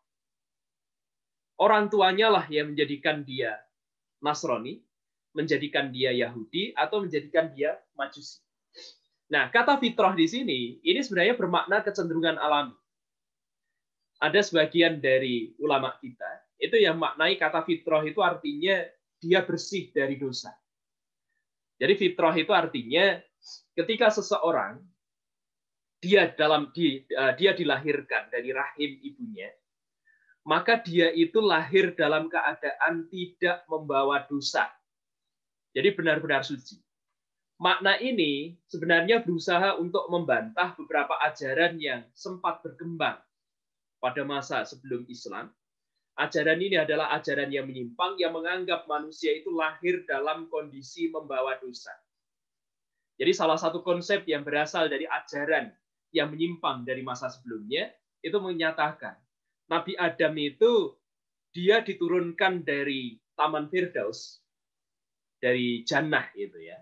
S1: Orang tuanya lah yang menjadikan dia Nasrani, menjadikan dia Yahudi, atau menjadikan dia Majusi. Nah, kata fitrah di sini, ini sebenarnya bermakna kecenderungan alami. Ada sebagian dari ulama kita, itu yang maknai kata fitrah itu artinya dia bersih dari dosa. Jadi fitrah itu artinya ketika seseorang, dia dilahirkan dari rahim ibunya, maka dia itu lahir dalam keadaan tidak membawa dosa. Jadi benar-benar suci. Makna ini sebenarnya berusaha untuk membantah beberapa ajaran yang sempat berkembang pada masa sebelum Islam. Ajaran ini adalah ajaran yang menyimpang, yang menganggap manusia itu lahir dalam kondisi membawa dosa. Jadi salah satu konsep yang berasal dari ajaran yang menyimpang dari masa sebelumnya, itu menyatakan, Nabi Adam itu dia diturunkan dari Taman Firdaus, dari Jannah itu ya.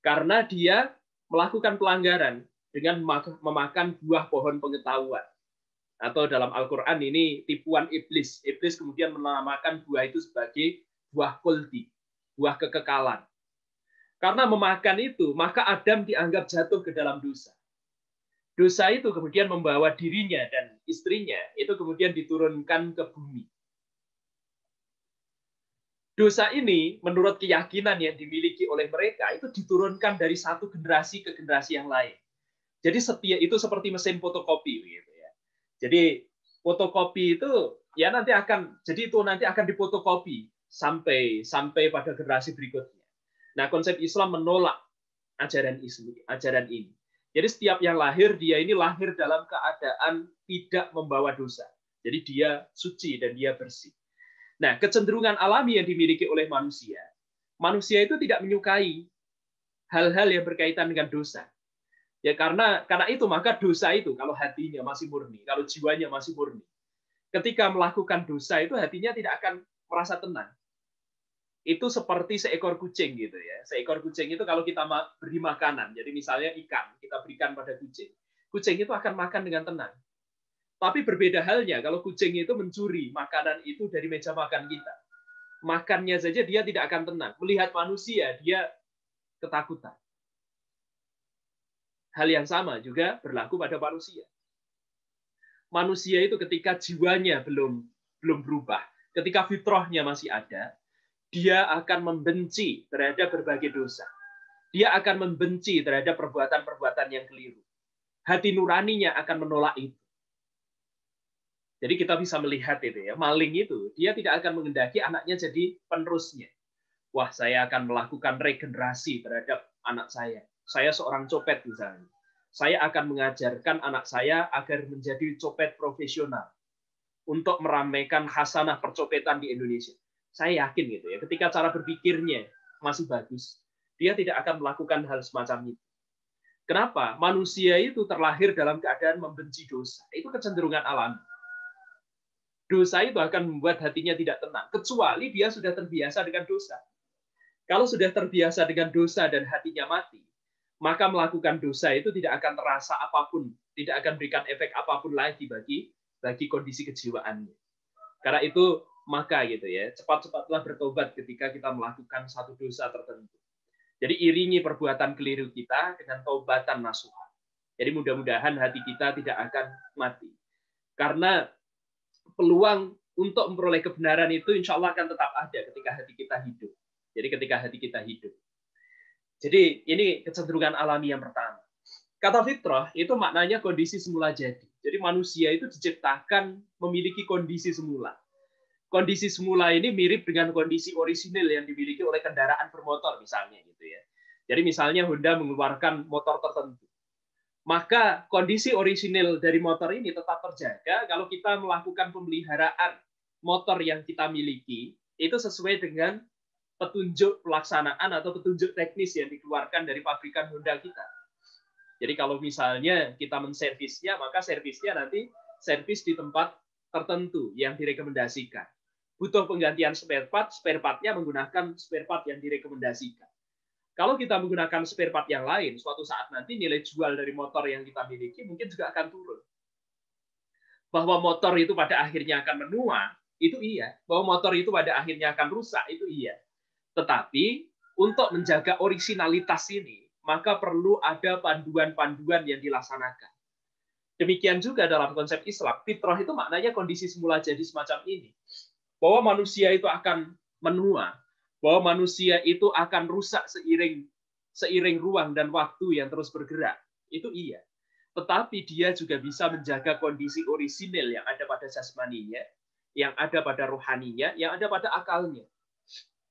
S1: Karena dia melakukan pelanggaran dengan memakan buah pohon pengetahuan. Atau dalam Al-Quran ini tipuan iblis. Iblis kemudian menamakan buah itu sebagai buah khuldi, buah kekekalan. Karena memakan itu, maka Adam dianggap jatuh ke dalam dosa. Dosa itu kemudian membawa dirinya dan istrinya, itu kemudian diturunkan ke bumi. Dosa ini, menurut keyakinan yang dimiliki oleh mereka, itu diturunkan dari satu generasi ke generasi yang lain. Jadi itu seperti mesin fotokopi, gitu ya. Jadi fotokopi itu ya nanti akan difotokopi sampai pada generasi berikutnya. Nah, konsep Islam menolak ajaran ini. Jadi setiap yang lahir, dia ini lahir dalam keadaan tidak membawa dosa. Jadi dia suci dan dia bersih. Nah, kecenderungan alami yang dimiliki oleh manusia itu tidak menyukai hal-hal yang berkaitan dengan dosa. Ya karena itu maka dosa itu kalau hatinya masih murni, kalau jiwanya masih murni, ketika melakukan dosa itu hatinya tidak akan merasa tenang. Itu seperti seekor kucing gitu ya. Seekor kucing itu kalau kita beri makanan, jadi misalnya ikan, kita berikan pada kucing. Kucing itu akan makan dengan tenang. Tapi berbeda halnya kalau kucing itu mencuri makanan itu dari meja makan kita. Makannya saja dia tidak akan tenang. Melihat manusia, dia ketakutan. Hal yang sama juga berlaku pada manusia. Manusia itu ketika jiwanya belum berubah, ketika fitrahnya masih ada, dia akan membenci terhadap berbagai dosa. Dia akan membenci terhadap perbuatan-perbuatan yang keliru. Hati nuraninya akan menolak itu. Jadi kita bisa melihat itu ya, maling itu dia tidak akan menghendaki anaknya jadi penerusnya. Wah, saya akan melakukan regenerasi terhadap anak saya. Saya seorang copet misalnya. Saya akan mengajarkan anak saya agar menjadi copet profesional untuk meramaikan khasanah percopetan di Indonesia. Saya yakin gitu ya, ketika cara berpikirnya masih bagus, dia tidak akan melakukan hal semacam itu. Kenapa? Manusia itu terlahir dalam keadaan membenci dosa. Itu kecenderungan alami. dosa itu akan membuat hatinya tidak tenang, kecuali dia sudah terbiasa dengan dosa. Kalau sudah terbiasa dengan dosa dan hatinya mati, maka melakukan dosa itu tidak akan terasa apapun, tidak akan berikan efek apapun lagi bagi kondisi kejiwaannya. Karena itu maka gitu ya, cepat-cepatlah bertobat ketika kita melakukan satu dosa tertentu. Jadi iringi perbuatan keliru kita dengan taubatan nasuha. Jadi mudah-mudahan hati kita tidak akan mati. Karena peluang untuk memperoleh kebenaran itu insya Allah akan tetap ada ketika hati kita hidup. Jadi ketika hati kita hidup. Jadi ini kecenderungan alami yang pertama. Kata fitrah itu maknanya kondisi semula jadi. Jadi manusia itu diciptakan memiliki kondisi semula. Kondisi semula ini mirip dengan kondisi orisinil yang dimiliki oleh kendaraan bermotor misalnya gitu ya. Jadi misalnya Honda mengeluarkan motor tertentu. Maka kondisi orisinil dari motor ini tetap terjaga kalau kita melakukan pemeliharaan motor yang kita miliki itu sesuai dengan petunjuk pelaksanaan atau petunjuk teknis yang dikeluarkan dari pabrikan Honda kita. Jadi kalau misalnya kita menservisnya, maka servisnya nanti servis di tempat tertentu yang direkomendasikan. Butuh penggantian spare part-nya menggunakan spare part yang direkomendasikan. Kalau kita menggunakan spare part yang lain, suatu saat nanti nilai jual dari motor yang kita miliki mungkin juga akan turun. Bahwa motor itu pada akhirnya akan menua, itu iya. Bahwa motor itu pada akhirnya akan rusak, itu iya. Tetapi untuk menjaga orisinalitas ini, maka perlu ada panduan-panduan yang dilaksanakan. Demikian juga dalam konsep Islam, fitrah itu maknanya kondisi semula jadi semacam ini. Bahwa manusia itu akan menua, bahwa manusia itu akan rusak seiring ruang dan waktu yang terus bergerak. Itu iya. Tetapi dia juga bisa menjaga kondisi orisinil yang ada pada jasmaninya, yang ada pada rohaninya, yang ada pada akalnya.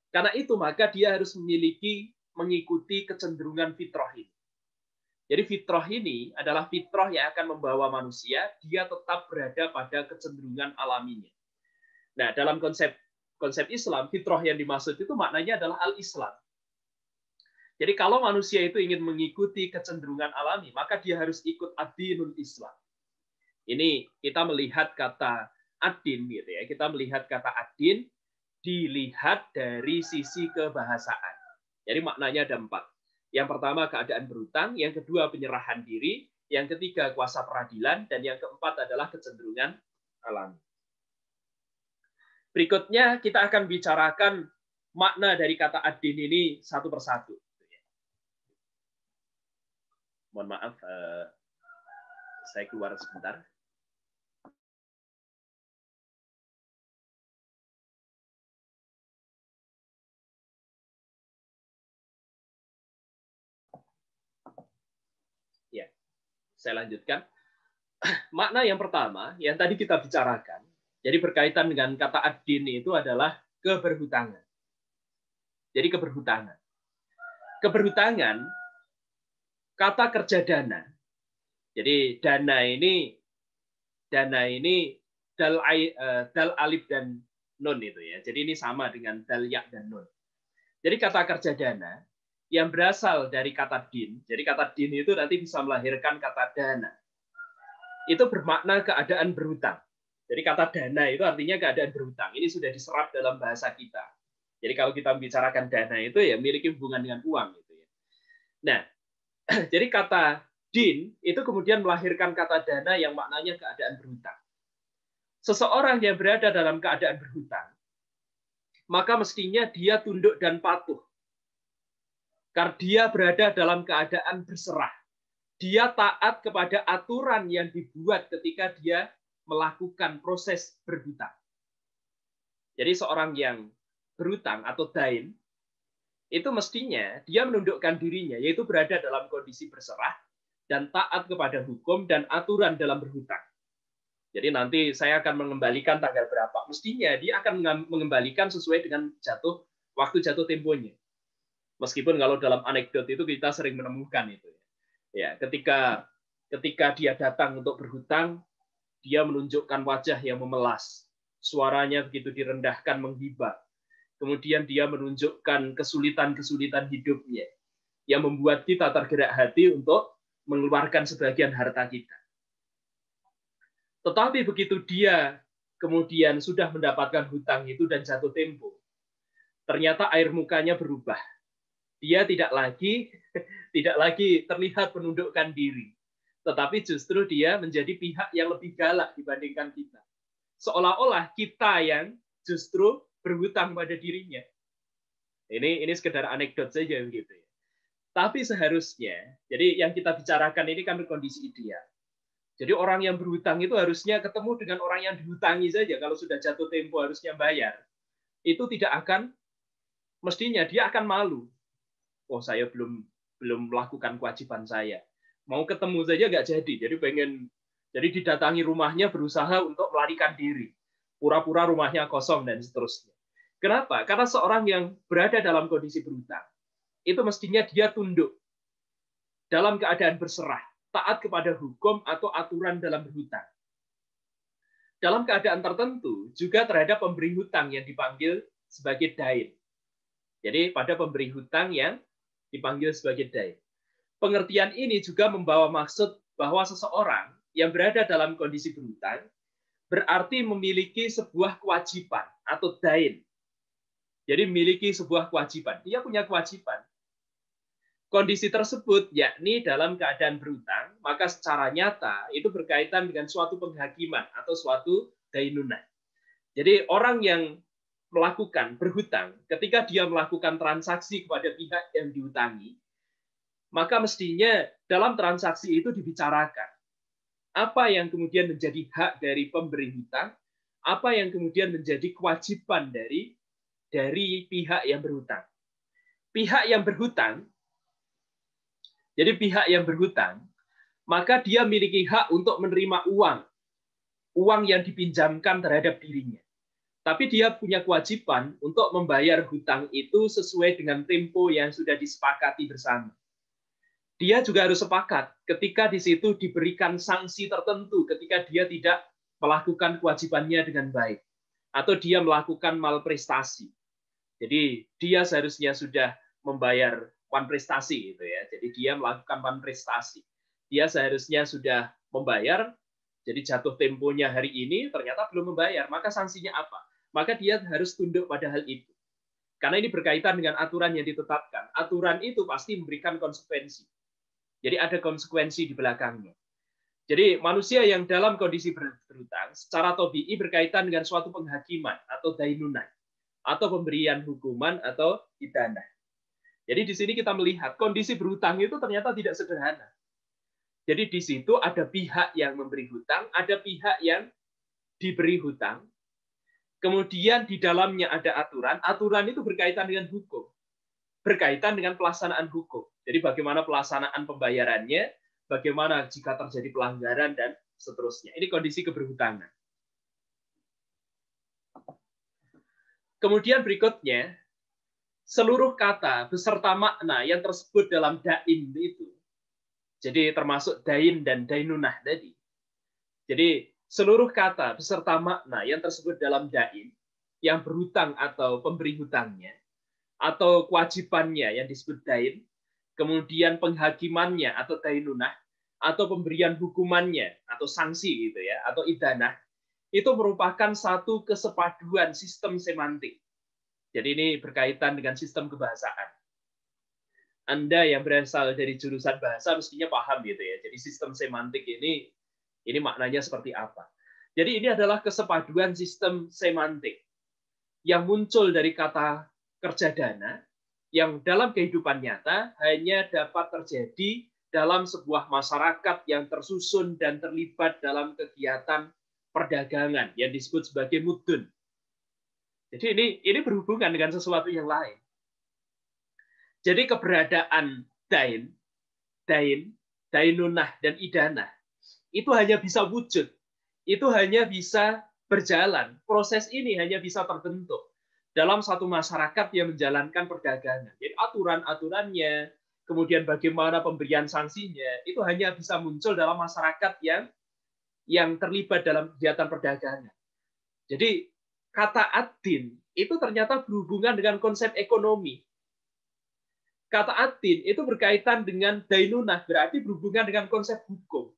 S1: Karena itu maka dia harus mengikuti kecenderungan fitrah ini. Jadi fitrah ini adalah fitrah yang akan membawa manusia, dia tetap berada pada kecenderungan alaminya. Nah, dalam konsep Islam, fitrah yang dimaksud itu maknanya adalah al-Islam. Jadi kalau manusia itu ingin mengikuti kecenderungan alami, maka dia harus ikut ad-dinul Islam. Ini kita melihat kata ad-din gitu ya. Kita melihat kata ad-din dilihat dari sisi kebahasaan. Jadi maknanya ada 4. Yang pertama keadaan berhutang, yang kedua penyerahan diri, yang ketiga kuasa peradilan, dan yang keempat adalah kecenderungan alami. Berikutnya kita akan bicarakan makna dari kata ad-din ini satu persatu. Mohon maaf, saya keluar sebentar. Ya, saya lanjutkan. Makna yang pertama, yang tadi kita bicarakan, jadi berkaitan dengan kata ad-din itu adalah keberhutangan. Jadi keberhutangan. Keberhutangan, kata kerja dana. Jadi dal alif dan nun itu ya. Jadi ini sama dengan dal ya dan nun. Jadi kata kerja dana yang berasal dari kata din. Jadi kata din itu nanti bisa melahirkan kata dana. Itu bermakna keadaan berhutang. Jadi kata dana itu artinya keadaan berhutang. Ini sudah diserap dalam bahasa kita. Jadi kalau kita membicarakan dana itu ya memiliki hubungan dengan uang gitu ya. Nah, jadi kata din itu kemudian melahirkan kata dana yang maknanya keadaan berhutang. Seseorang yang berada dalam keadaan berhutang, maka mestinya dia tunduk dan patuh. Karena dia berada dalam keadaan berserah. Dia taat kepada aturan yang dibuat ketika dia melakukan proses berhutang. Jadi seorang yang berhutang atau dain, itu mestinya dia menundukkan dirinya, yaitu berada dalam kondisi berserah dan taat kepada hukum dan aturan dalam berhutang. Jadi nanti saya akan mengembalikan tanggal berapa. Mestinya dia akan mengembalikan sesuai dengan waktu jatuh temponya. Meskipun kalau dalam anekdot itu kita sering menemukan itu. Ya, ketika dia datang untuk berhutang, dia menunjukkan wajah yang memelas. Suaranya begitu direndahkan, menghibah. Kemudian dia menunjukkan kesulitan-kesulitan hidupnya yang membuat kita tergerak hati untuk mengeluarkan sebagian harta kita. Tetapi begitu dia kemudian sudah mendapatkan hutang itu dan jatuh tempo, ternyata air mukanya berubah. Dia tidak lagi terlihat menundukkan diri, tetapi justru dia menjadi pihak yang lebih galak dibandingkan kita. Seolah-olah kita yang justru berhutang pada dirinya. Ini sekedar anekdot saja begitu ya. Tapi seharusnya, jadi yang kita bicarakan ini kan kondisi ideal. Jadi orang yang berhutang itu harusnya ketemu dengan orang yang dihutangi saja. Kalau sudah jatuh tempo harusnya bayar. Itu tidak akan, mestinya dia akan malu. Oh, saya belum melakukan kewajiban saya. Mau ketemu saja nggak jadi. Jadi didatangi rumahnya berusaha untuk melarikan diri. Pura-pura rumahnya kosong dan seterusnya. Kenapa? Karena seorang yang berada dalam kondisi berhutang, itu mestinya dia tunduk dalam keadaan berserah, taat kepada hukum atau aturan dalam berhutang. Dalam keadaan tertentu, juga terhadap pemberi hutang yang dipanggil sebagai dain. Jadi pada pemberi hutang yang dipanggil sebagai dain. Pengertian ini juga membawa maksud bahwa seseorang yang berada dalam kondisi berhutang berarti memiliki sebuah kewajiban atau dain. Jadi memiliki sebuah kewajiban. Dia punya kewajiban. Kondisi tersebut, yakni dalam keadaan berhutang, maka secara nyata itu berkaitan dengan suatu penghakiman atau suatu dainunah. Jadi orang yang melakukan berhutang, ketika dia melakukan transaksi kepada pihak yang dihutangi, maka mestinya dalam transaksi itu dibicarakan apa yang kemudian menjadi hak dari pemberi hutang, apa yang kemudian menjadi kewajiban dari pihak yang berhutang. Pihak yang berhutang, jadi pihak yang berhutang, maka dia memiliki hak untuk menerima uang yang dipinjamkan terhadap dirinya. Tapi dia punya kewajiban untuk membayar hutang itu sesuai dengan tempo yang sudah disepakati bersama. Dia juga harus sepakat ketika di situ diberikan sanksi tertentu ketika dia tidak melakukan kewajibannya dengan baik atau dia melakukan malprestasi. Jadi dia seharusnya sudah membayar prestasi gitu ya. Jadi dia melakukan prestasi. Dia seharusnya sudah membayar, jadi jatuh temponya hari ini ternyata belum membayar, maka sanksinya apa? Maka dia harus tunduk pada hal itu. Karena ini berkaitan dengan aturan yang ditetapkan. Aturan itu pasti memberikan konsekuensi. Jadi ada konsekuensi di belakangnya. Jadi manusia yang dalam kondisi berhutang secara tabii berkaitan dengan suatu penghakiman atau dainunah atau pemberian hukuman atau idanah. Jadi di sini kita melihat kondisi berhutang itu ternyata tidak sederhana. Jadi di situ ada pihak yang memberi hutang, ada pihak yang diberi hutang. Kemudian di dalamnya ada aturan. Aturan itu berkaitan dengan hukum. Berkaitan dengan pelaksanaan hukum. Jadi bagaimana pelaksanaan pembayarannya, bagaimana jika terjadi pelanggaran, dan seterusnya. Ini kondisi keberhutangan. Kemudian berikutnya, seluruh kata beserta makna yang tersebut dalam dain itu, jadi termasuk dain dan dainunah tadi. Jadi seluruh kata beserta makna yang tersebut dalam dain, yang berhutang atau pemberi hutangnya, atau kewajibannya yang disebut dain, kemudian penghakimannya atau dainunah, atau pemberian hukumannya atau sanksi gitu ya, atau idanah, itu merupakan satu kesepaduan sistem semantik. Jadi ini berkaitan dengan sistem kebahasaan. Anda yang berasal dari jurusan bahasa mestinya paham gitu ya. Jadi sistem semantik ini maknanya seperti apa. Jadi ini adalah kesepaduan sistem semantik yang muncul dari kata kerja dana yang dalam kehidupan nyata hanya dapat terjadi dalam sebuah masyarakat yang tersusun dan terlibat dalam kegiatan perdagangan yang disebut sebagai mudun. Jadi ini berhubungan dengan sesuatu yang lain. Jadi keberadaan dainunah, dan idanah itu hanya bisa wujud, itu hanya bisa berjalan. Proses ini hanya bisa terbentuk dalam satu masyarakat yang menjalankan perdagangan. Jadi aturan-aturannya, kemudian bagaimana pemberian sanksinya, itu hanya bisa muncul dalam masyarakat yang terlibat dalam kegiatan perdagangan. Jadi kata ad-din itu ternyata berhubungan dengan konsep ekonomi. Kata ad-din itu berkaitan dengan dainunah, berarti berhubungan dengan konsep hukum.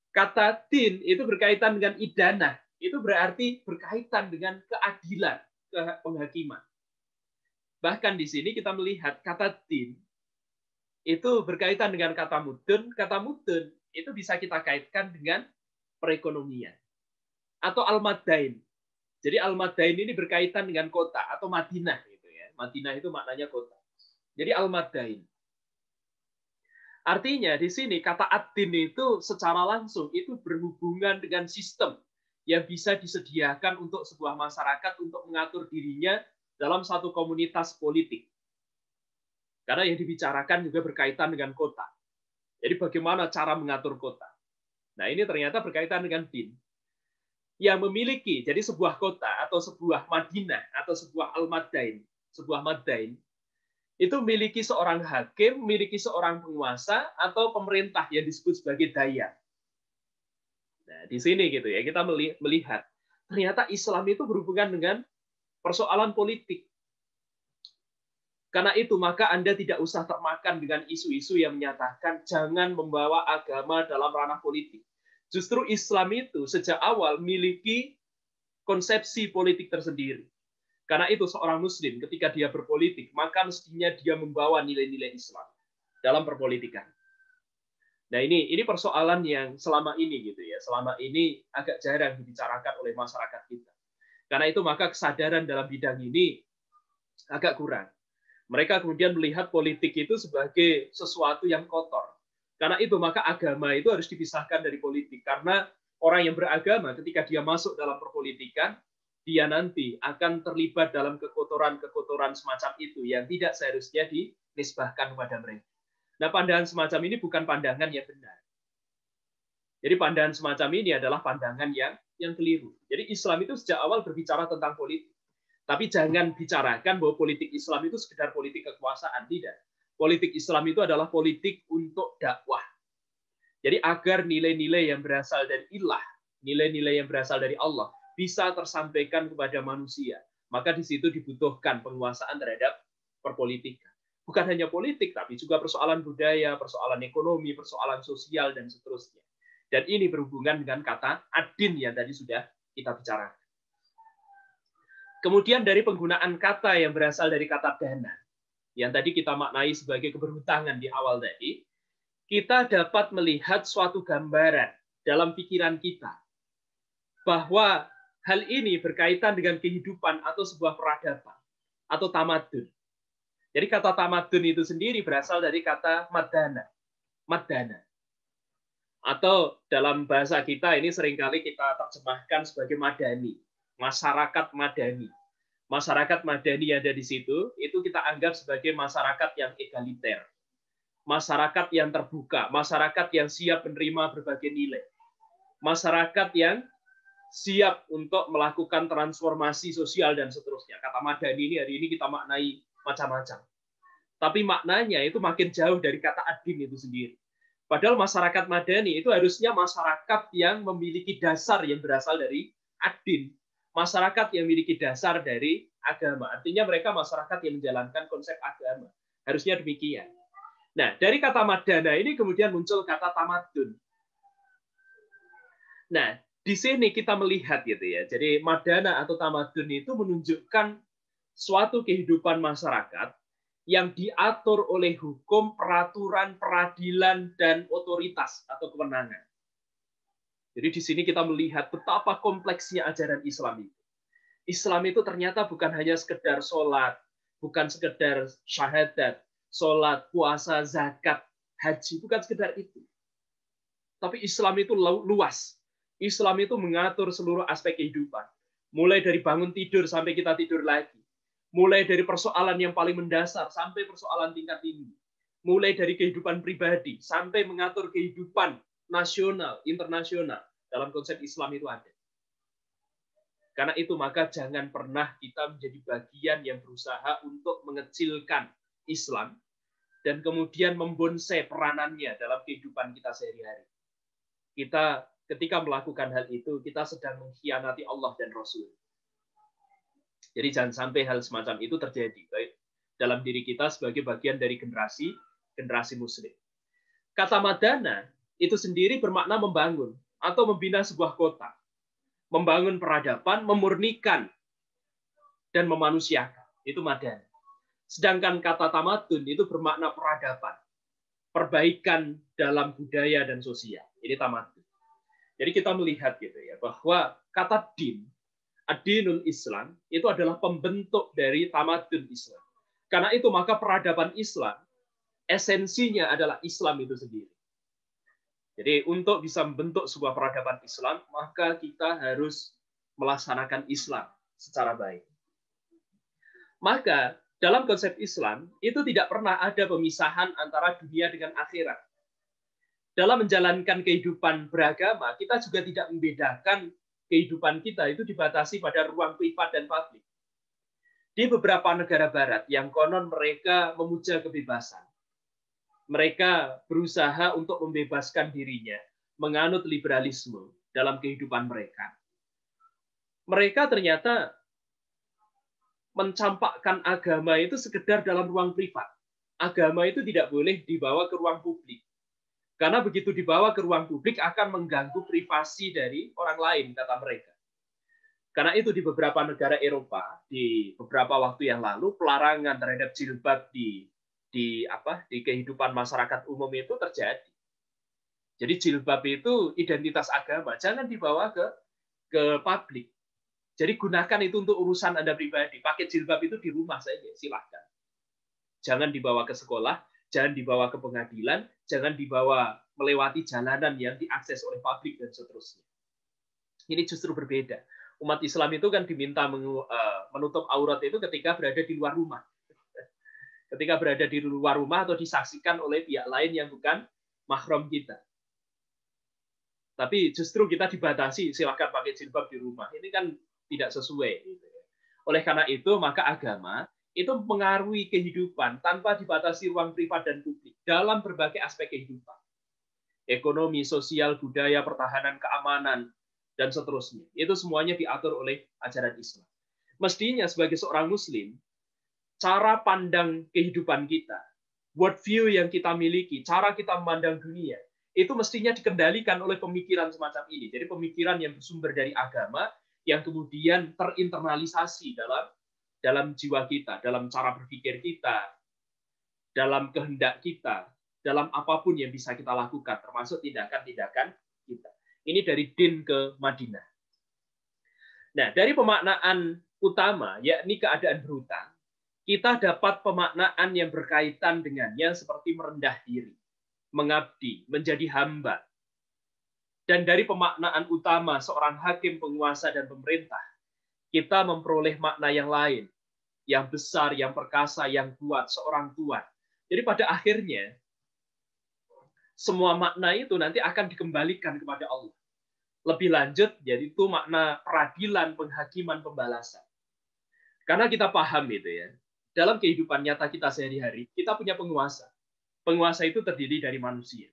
S1: Kata din itu berkaitan dengan idanah, itu berarti berkaitan dengan keadilan, penghakiman. Bahkan di sini kita melihat kata din itu berkaitan dengan kata mudun. Kata mudun itu bisa kita kaitkan dengan perekonomian atau al-madain. Jadi al-madain ini berkaitan dengan kota atau Madinah gitu ya. Madinah itu maknanya kota. Jadi al-madain. Artinya di sini kata ad-din itu secara langsung itu berhubungan dengan sistem yang bisa disediakan untuk sebuah masyarakat untuk mengatur dirinya dalam satu komunitas politik. Karena yang dibicarakan juga berkaitan dengan kota. Jadi bagaimana cara mengatur kota. Nah ini ternyata berkaitan dengan din. Yang memiliki, jadi sebuah kota atau sebuah Madinah atau sebuah al-madain, sebuah madain, itu memiliki seorang hakim, memiliki seorang penguasa atau pemerintah yang disebut sebagai daya. Nah di sini gitu ya kita melihat ternyata Islam itu berhubungan dengan persoalan politik. Karena itu maka Anda tidak usah termakan dengan isu-isu yang menyatakan jangan membawa agama dalam ranah politik. Justru Islam itu sejak awal memiliki konsepsi politik tersendiri. Karena itu seorang muslim ketika dia berpolitik, maka mestinya dia membawa nilai-nilai Islam dalam perpolitikan. Nah ini persoalan yang selama ini gitu ya, selama ini agak jarang dibicarakan oleh masyarakat kita. Karena itu maka kesadaran dalam bidang ini agak kurang. Mereka kemudian melihat politik itu sebagai sesuatu yang kotor. Karena itu maka agama itu harus dipisahkan dari politik. Karena orang yang beragama ketika dia masuk dalam perpolitikan, dia nanti akan terlibat dalam kekotoran-kekotoran semacam itu yang tidak seharusnya dinisbahkan kepada mereka. Nah, pandangan semacam ini bukan pandangan yang benar. Jadi pandangan semacam ini adalah pandangan yang keliru. Jadi Islam itu sejak awal berbicara tentang politik. Tapi jangan bicarakan bahwa politik Islam itu sekedar politik kekuasaan. Tidak. Politik Islam itu adalah politik untuk dakwah. Jadi agar nilai-nilai yang berasal dari ilah, nilai-nilai yang berasal dari Allah, bisa tersampaikan kepada manusia. Maka di situ dibutuhkan penguasaan terhadap perpolitikan. Bukan hanya politik, tapi juga persoalan budaya, persoalan ekonomi, persoalan sosial, dan seterusnya. Dan ini berhubungan dengan kata ad-din yang tadi sudah kita bicarakan. Kemudian dari penggunaan kata yang berasal dari kata dana, yang tadi kita maknai sebagai keberhutangan di awal tadi, kita dapat melihat suatu gambaran dalam pikiran kita bahwa hal ini berkaitan dengan kehidupan atau sebuah peradaban atau tamadun. Jadi kata tamadun itu sendiri berasal dari kata madana. Madana. Atau dalam bahasa kita ini seringkali kita terjemahkan sebagai madani. Masyarakat madani. Masyarakat madani yang ada di situ, itu kita anggap sebagai masyarakat yang egaliter. Masyarakat yang terbuka, masyarakat yang siap menerima berbagai nilai. Masyarakat yang siap untuk melakukan transformasi sosial dan seterusnya. Kata madani ini hari ini kita maknai macam-macam. Tapi maknanya itu makin jauh dari kata ad-din itu sendiri. Padahal masyarakat madani itu harusnya masyarakat yang memiliki dasar yang berasal dari ad-din. Masyarakat yang memiliki dasar dari agama. Artinya mereka masyarakat yang menjalankan konsep agama. Harusnya demikian. Nah, dari kata madana ini kemudian muncul kata tamadun. Nah, di sini kita melihat gitu ya. Jadi madana atau tamadun itu menunjukkan suatu kehidupan masyarakat yang diatur oleh hukum, peraturan, peradilan, dan otoritas atau kewenangan. Jadi di sini kita melihat betapa kompleksnya ajaran Islam itu. Islam itu ternyata bukan hanya sekedar sholat, bukan sekedar syahadat, sholat, puasa, zakat, haji, bukan sekedar itu. Tapi Islam itu luas. Islam itu mengatur seluruh aspek kehidupan. Mulai dari bangun tidur sampai kita tidur lagi. Mulai dari persoalan yang paling mendasar sampai persoalan tingkat tinggi. Mulai dari kehidupan pribadi sampai mengatur kehidupan nasional, internasional. Dalam konsep Islam itu ada. Karena itu maka jangan pernah kita menjadi bagian yang berusaha untuk mengecilkan Islam dan kemudian membonsai peranannya dalam kehidupan kita sehari-hari. Kita ketika melakukan hal itu, kita sedang mengkhianati Allah dan Rasul. Jadi jangan sampai hal semacam itu terjadi baik dalam diri kita sebagai bagian dari generasi Muslim. Kata madana itu sendiri bermakna membangun atau membina sebuah kota. membangun peradaban, memurnikan, dan memanusiakan. Itu madani. Sedangkan kata tamadun itu bermakna peradaban, perbaikan dalam budaya dan sosial. Ini tamadun. Jadi kita melihat gitu ya, bahwa kata din, ad-dinul Islam, itu adalah pembentuk dari tamadun Islam. Karena itu maka peradaban Islam, esensinya adalah Islam itu sendiri. Jadi untuk bisa membentuk sebuah peradaban Islam, maka kita harus melaksanakan Islam secara baik. Maka dalam konsep Islam, itu tidak pernah ada pemisahan antara dunia dengan akhirat. Dalam menjalankan kehidupan beragama, kita juga tidak membedakan kehidupan kita itu dibatasi pada ruang privat dan publik. Di beberapa negara barat yang konon mereka memuja kebebasan, mereka berusaha untuk membebaskan dirinya, menganut liberalisme dalam kehidupan mereka. Mereka ternyata mencampakkan agama itu sekedar dalam ruang privat. Agama itu tidak boleh dibawa ke ruang publik. Karena begitu dibawa ke ruang publik akan mengganggu privasi dari orang lain, kata mereka. Karena itu di beberapa negara Eropa, di beberapa waktu yang lalu, pelarangan terhadap jilbab di kehidupan masyarakat umum itu terjadi. Jadi jilbab itu identitas agama, jangan dibawa ke publik. Jadi gunakan itu untuk urusan Anda pribadi. Pakai jilbab itu di rumah saja, silahkan. Jangan dibawa ke sekolah, jangan dibawa ke pengadilan, jangan dibawa melewati jalanan yang diakses oleh publik dan seterusnya. Ini justru berbeda. Umat Islam itu kan diminta menutup aurat itu ketika berada di luar rumah. Ketika berada di luar rumah atau disaksikan oleh pihak lain yang bukan mahram kita. Tapi justru kita dibatasi, silakan pakai jilbab di rumah. Ini kan tidak sesuai. Oleh karena itu, maka agama itu mengaruhi kehidupan tanpa dibatasi ruang privat dan publik dalam berbagai aspek kehidupan. Ekonomi, sosial, budaya, pertahanan, keamanan, dan seterusnya. Itu semuanya diatur oleh ajaran Islam. Mestinya sebagai seorang Muslim, cara pandang kehidupan kita, worldview yang kita miliki, cara kita memandang dunia, itu mestinya dikendalikan oleh pemikiran semacam ini. Jadi pemikiran yang bersumber dari agama, yang kemudian terinternalisasi dalam jiwa kita, dalam cara berpikir kita, dalam kehendak kita, dalam apapun yang bisa kita lakukan, termasuk tindakan-tindakan kita. Ini dari din ke Madinah. Nah, dari pemaknaan utama, yakni keadaan berhutang, kita dapat pemaknaan yang berkaitan dengannya seperti merendah diri, mengabdi, menjadi hamba. Dan dari pemaknaan utama seorang hakim, penguasa, dan pemerintah, kita memperoleh makna yang lain, yang besar, yang perkasa, yang kuat, seorang tuan. Jadi pada akhirnya, semua makna itu nanti akan dikembalikan kepada Allah. Lebih lanjut, yaitu makna peradilan, penghakiman, pembalasan. Karena kita paham itu ya, dalam kehidupan nyata kita sehari-hari, kita punya penguasa. Penguasa itu terdiri dari manusia.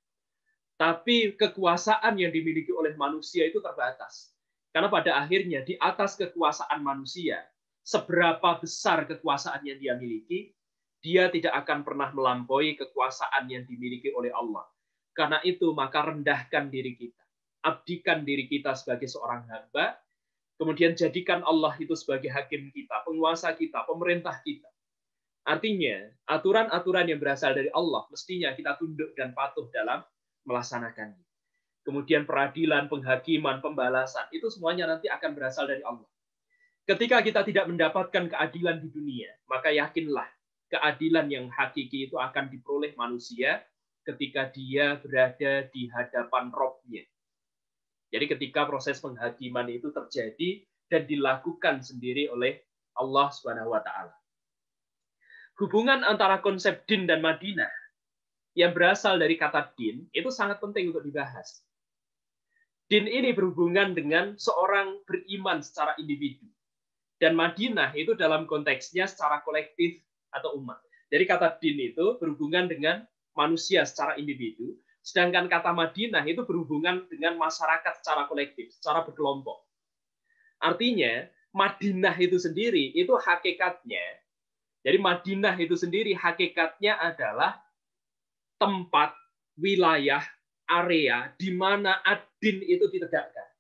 S1: Tapi kekuasaan yang dimiliki oleh manusia itu terbatas. Karena pada akhirnya di atas kekuasaan manusia, seberapa besar kekuasaan yang dia miliki, dia tidak akan pernah melampaui kekuasaan yang dimiliki oleh Allah. Karena itu maka rendahkan diri kita. Abdikan diri kita sebagai seorang hamba, kemudian jadikan Allah itu sebagai hakim kita, penguasa kita, pemerintah kita. Artinya, aturan-aturan yang berasal dari Allah mestinya kita tunduk dan patuh dalam melaksanakannya. Kemudian peradilan, penghakiman, pembalasan, itu semuanya nanti akan berasal dari Allah. Ketika kita tidak mendapatkan keadilan di dunia, maka yakinlah keadilan yang hakiki itu akan diperoleh manusia ketika dia berada di hadapan Rabb-nya. Jadi ketika proses penghakiman itu terjadi dan dilakukan sendiri oleh Allah Subhanahu wa taala. Hubungan antara konsep din dan Madinah yang berasal dari kata din itu sangat penting untuk dibahas. Din ini berhubungan dengan seorang beriman secara individu. Dan Madinah itu dalam konteksnya secara kolektif atau umat. Jadi kata din itu berhubungan dengan manusia secara individu, sedangkan kata Madinah itu berhubungan dengan masyarakat secara kolektif, secara berkelompok. Artinya, Madinah itu sendiri, itu hakikatnya, jadi Madinah itu sendiri hakikatnya adalah tempat, wilayah, area di mana ad-din itu ditegakkan.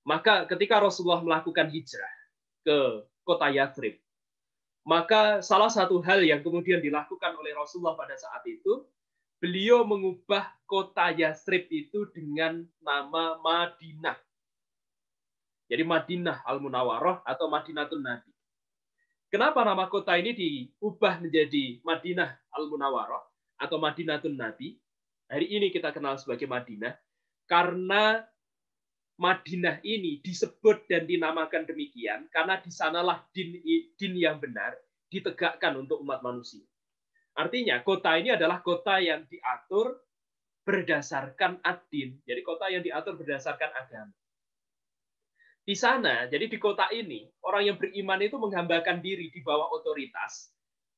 S1: Maka ketika Rasulullah melakukan hijrah ke kota Yathrib, maka salah satu hal yang kemudian dilakukan oleh Rasulullah pada saat itu, beliau mengubah kota Yathrib itu dengan nama Madinah. Jadi Madinah Al-Munawwarah atau Madinatun Nabi. Kenapa nama kota ini diubah menjadi Madinah Al-Munawwarah atau Madinatun Nabi? Hari ini kita kenal sebagai Madinah karena Madinah ini disebut dan dinamakan demikian karena di sanalah din yang benar ditegakkan untuk umat manusia. Artinya kota ini adalah kota yang diatur berdasarkan ad-din. Jadi kota yang diatur berdasarkan agama. Di sana, jadi di kota ini, orang yang beriman itu menghambakan diri di bawah otoritas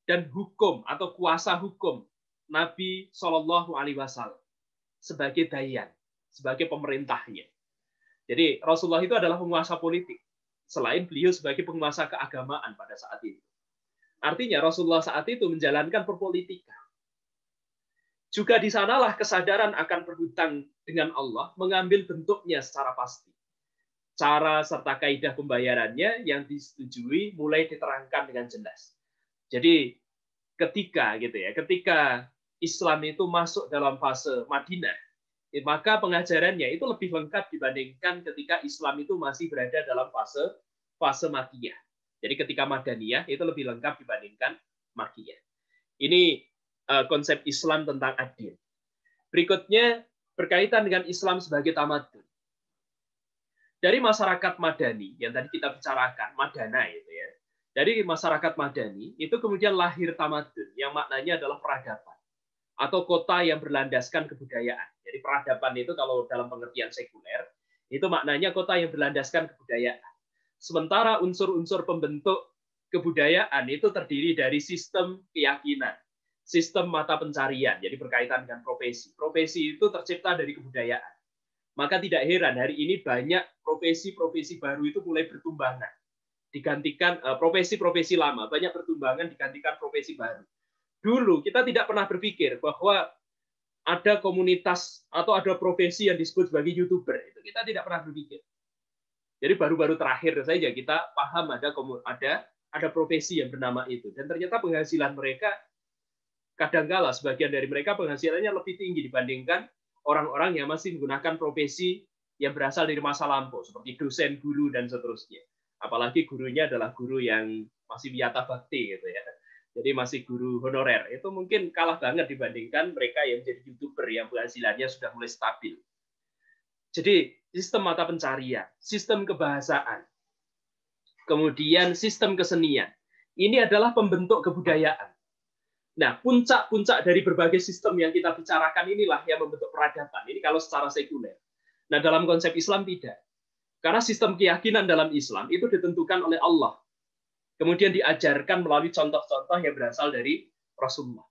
S1: dan hukum atau kuasa hukum Nabi Shallallahu Alaihi Wasallam sebagai dayan, sebagai pemerintahnya. Jadi Rasulullah itu adalah penguasa politik, selain beliau sebagai penguasa keagamaan pada saat itu. Artinya Rasulullah saat itu menjalankan perpolitikan. Juga di sanalah kesadaran akan berhutang dengan Allah mengambil bentuknya secara pasti. Cara serta kaidah pembayarannya yang disetujui mulai diterangkan dengan jelas. Jadi ketika Islam itu masuk dalam fase Madinah, maka pengajarannya itu lebih lengkap dibandingkan ketika Islam itu masih berada dalam fase Makkiyah. Jadi ketika Madaniyah itu lebih lengkap dibandingkan Makkiyah. Ini konsep Islam tentang ad-din. Berikutnya berkaitan dengan Islam sebagai tamadun. Dari masyarakat Madani yang tadi kita bicarakan, Madana itu ya. Dari masyarakat Madani itu kemudian lahir tamadun yang maknanya adalah peradaban atau kota yang berlandaskan kebudayaan. Jadi peradaban itu kalau dalam pengertian sekuler itu maknanya kota yang berlandaskan kebudayaan. Sementara unsur-unsur pembentuk kebudayaan itu terdiri dari sistem keyakinan, sistem mata pencarian, jadi berkaitan dengan profesi. Profesi itu tercipta dari kebudayaan. Maka tidak heran hari ini banyak profesi-profesi baru itu mulai bertumbangan. Digantikan profesi-profesi lama, banyak bertumbangan digantikan profesi baru. Dulu kita tidak pernah berpikir bahwa ada komunitas atau ada profesi yang disebut sebagai YouTuber. Itu kita tidak pernah berpikir. Jadi baru-baru terakhir saja kita paham ada profesi yang bernama itu. Dan ternyata penghasilan mereka, kadangkala sebagian dari mereka penghasilannya lebih tinggi dibandingkan orang-orang yang masih menggunakan profesi yang berasal dari masa lampau, seperti dosen, guru, dan seterusnya. Apalagi gurunya adalah guru yang masih wiyata bakti, gitu ya. Jadi masih guru honorer. Itu mungkin kalah banget dibandingkan mereka yang menjadi YouTuber yang penghasilannya sudah mulai stabil. Jadi sistem mata pencarian, sistem kebahasaan, kemudian sistem kesenian. Ini adalah pembentuk kebudayaan. Nah, puncak-puncak dari berbagai sistem yang kita bicarakan inilah yang membentuk peradaban. Ini kalau secara sekuler. Nah, dalam konsep Islam tidak. Karena sistem keyakinan dalam Islam itu ditentukan oleh Allah. Kemudian diajarkan melalui contoh-contoh yang berasal dari Rasulullah.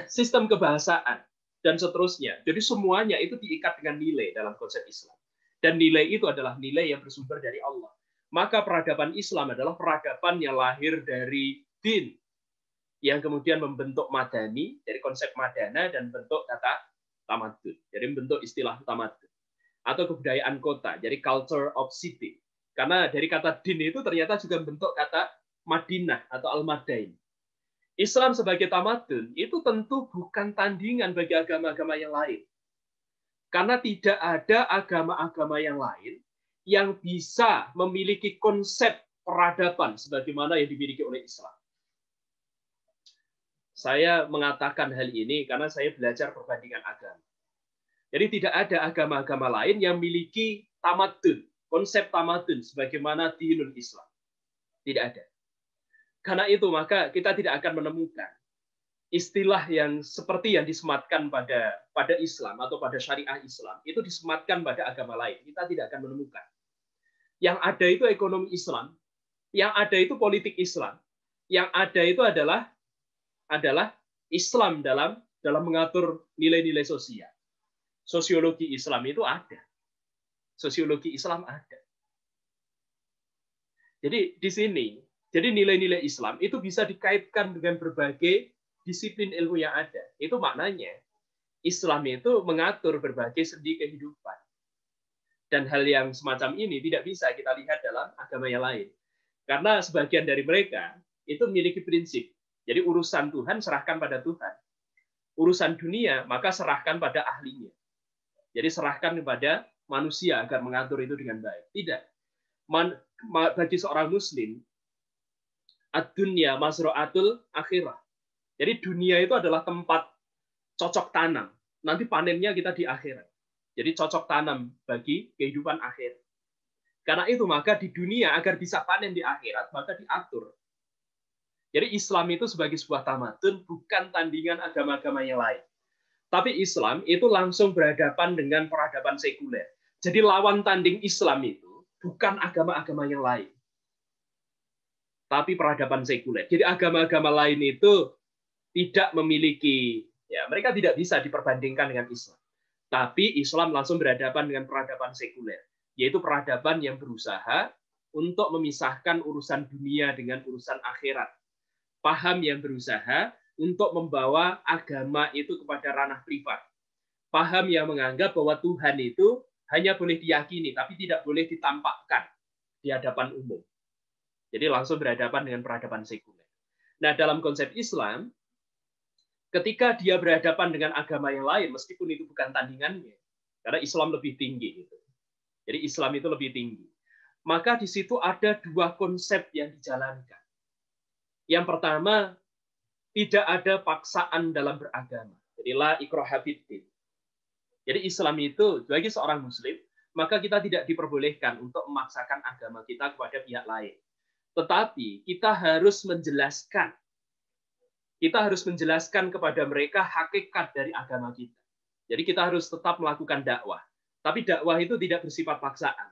S1: Sistem kebahasaan, dan seterusnya. Jadi semuanya itu diikat dengan nilai dalam konsep Islam. Dan nilai itu adalah nilai yang bersumber dari Allah. Maka peradaban Islam adalah peradaban yang lahir dari din, yang kemudian membentuk madani, dari konsep madana, dan bentuk kata tamadun. Jadi membentuk istilah tamadun. Atau kebudayaan kota, jadi culture of city. Karena dari kata din itu ternyata juga membentuk kata Madinah atau Al-Madain. Islam sebagai tamadun itu tentu bukan tandingan bagi agama-agama yang lain. Karena tidak ada agama-agama yang lain yang bisa memiliki konsep peradaban sebagaimana yang dimiliki oleh Islam. Saya mengatakan hal ini karena saya belajar perbandingan agama. Jadi tidak ada agama-agama lain yang memiliki tamadun, konsep tamadun sebagaimana dinul Islam. Tidak ada. Karena itu maka kita tidak akan menemukan istilah yang seperti yang disematkan pada Islam atau pada syariah Islam itu disematkan pada agama lain. Kita tidak akan menemukan. Yang ada itu ekonomi Islam, yang ada itu politik Islam, yang ada itu adalah Islam dalam mengatur nilai-nilai sosial. Sosiologi Islam itu ada. Sosiologi Islam ada. Jadi di sini, jadi nilai-nilai Islam itu bisa dikaitkan dengan berbagai disiplin ilmu yang ada. Itu maknanya Islam itu mengatur berbagai sendi kehidupan. Dan hal yang semacam ini tidak bisa kita lihat dalam agama yang lain. Karena sebagian dari mereka itu memiliki prinsip. Jadi urusan Tuhan serahkan pada Tuhan. Urusan dunia maka serahkan pada ahlinya. Jadi serahkan kepada manusia agar mengatur itu dengan baik. Tidak. Bagi seorang muslim, ad-dunya mazra'atul akhirah. Jadi dunia itu adalah tempat cocok tanam. Nanti panennya kita di akhirat. Jadi cocok tanam bagi kehidupan akhir. Karena itu maka di dunia agar bisa panen di akhirat, maka diatur. Jadi Islam itu sebagai sebuah tamadun bukan tandingan agama-agama yang lain. Tapi Islam itu langsung berhadapan dengan peradaban sekuler. Jadi lawan tanding Islam itu bukan agama-agama yang lain. Tapi peradaban sekuler. Jadi agama-agama lain itu tidak memiliki, ya mereka tidak bisa diperbandingkan dengan Islam. Tapi Islam langsung berhadapan dengan peradaban sekuler, yaitu peradaban yang berusaha untuk memisahkan urusan dunia dengan urusan akhirat. Paham yang berusaha untuk membawa agama itu kepada ranah privat. Paham yang menganggap bahwa Tuhan itu hanya boleh diyakini, tapi tidak boleh ditampakkan di hadapan umum. Jadi langsung berhadapan dengan peradaban sekuler. Nah, dalam konsep Islam, ketika dia berhadapan dengan agama yang lain, meskipun itu bukan tandingannya, karena Islam lebih tinggi. Gitu. Jadi Islam itu lebih tinggi. Maka di situ ada dua konsep yang dijalankan. Yang pertama, tidak ada paksaan dalam beragama. Jadi la ikraha fiddin. Jadi Islam itu bagi seorang muslim, maka kita tidak diperbolehkan untuk memaksakan agama kita kepada pihak lain. Tetapi kita harus menjelaskan. Kita harus menjelaskan kepada mereka hakikat dari agama kita. Jadi kita harus tetap melakukan dakwah. Tapi dakwah itu tidak bersifat paksaan.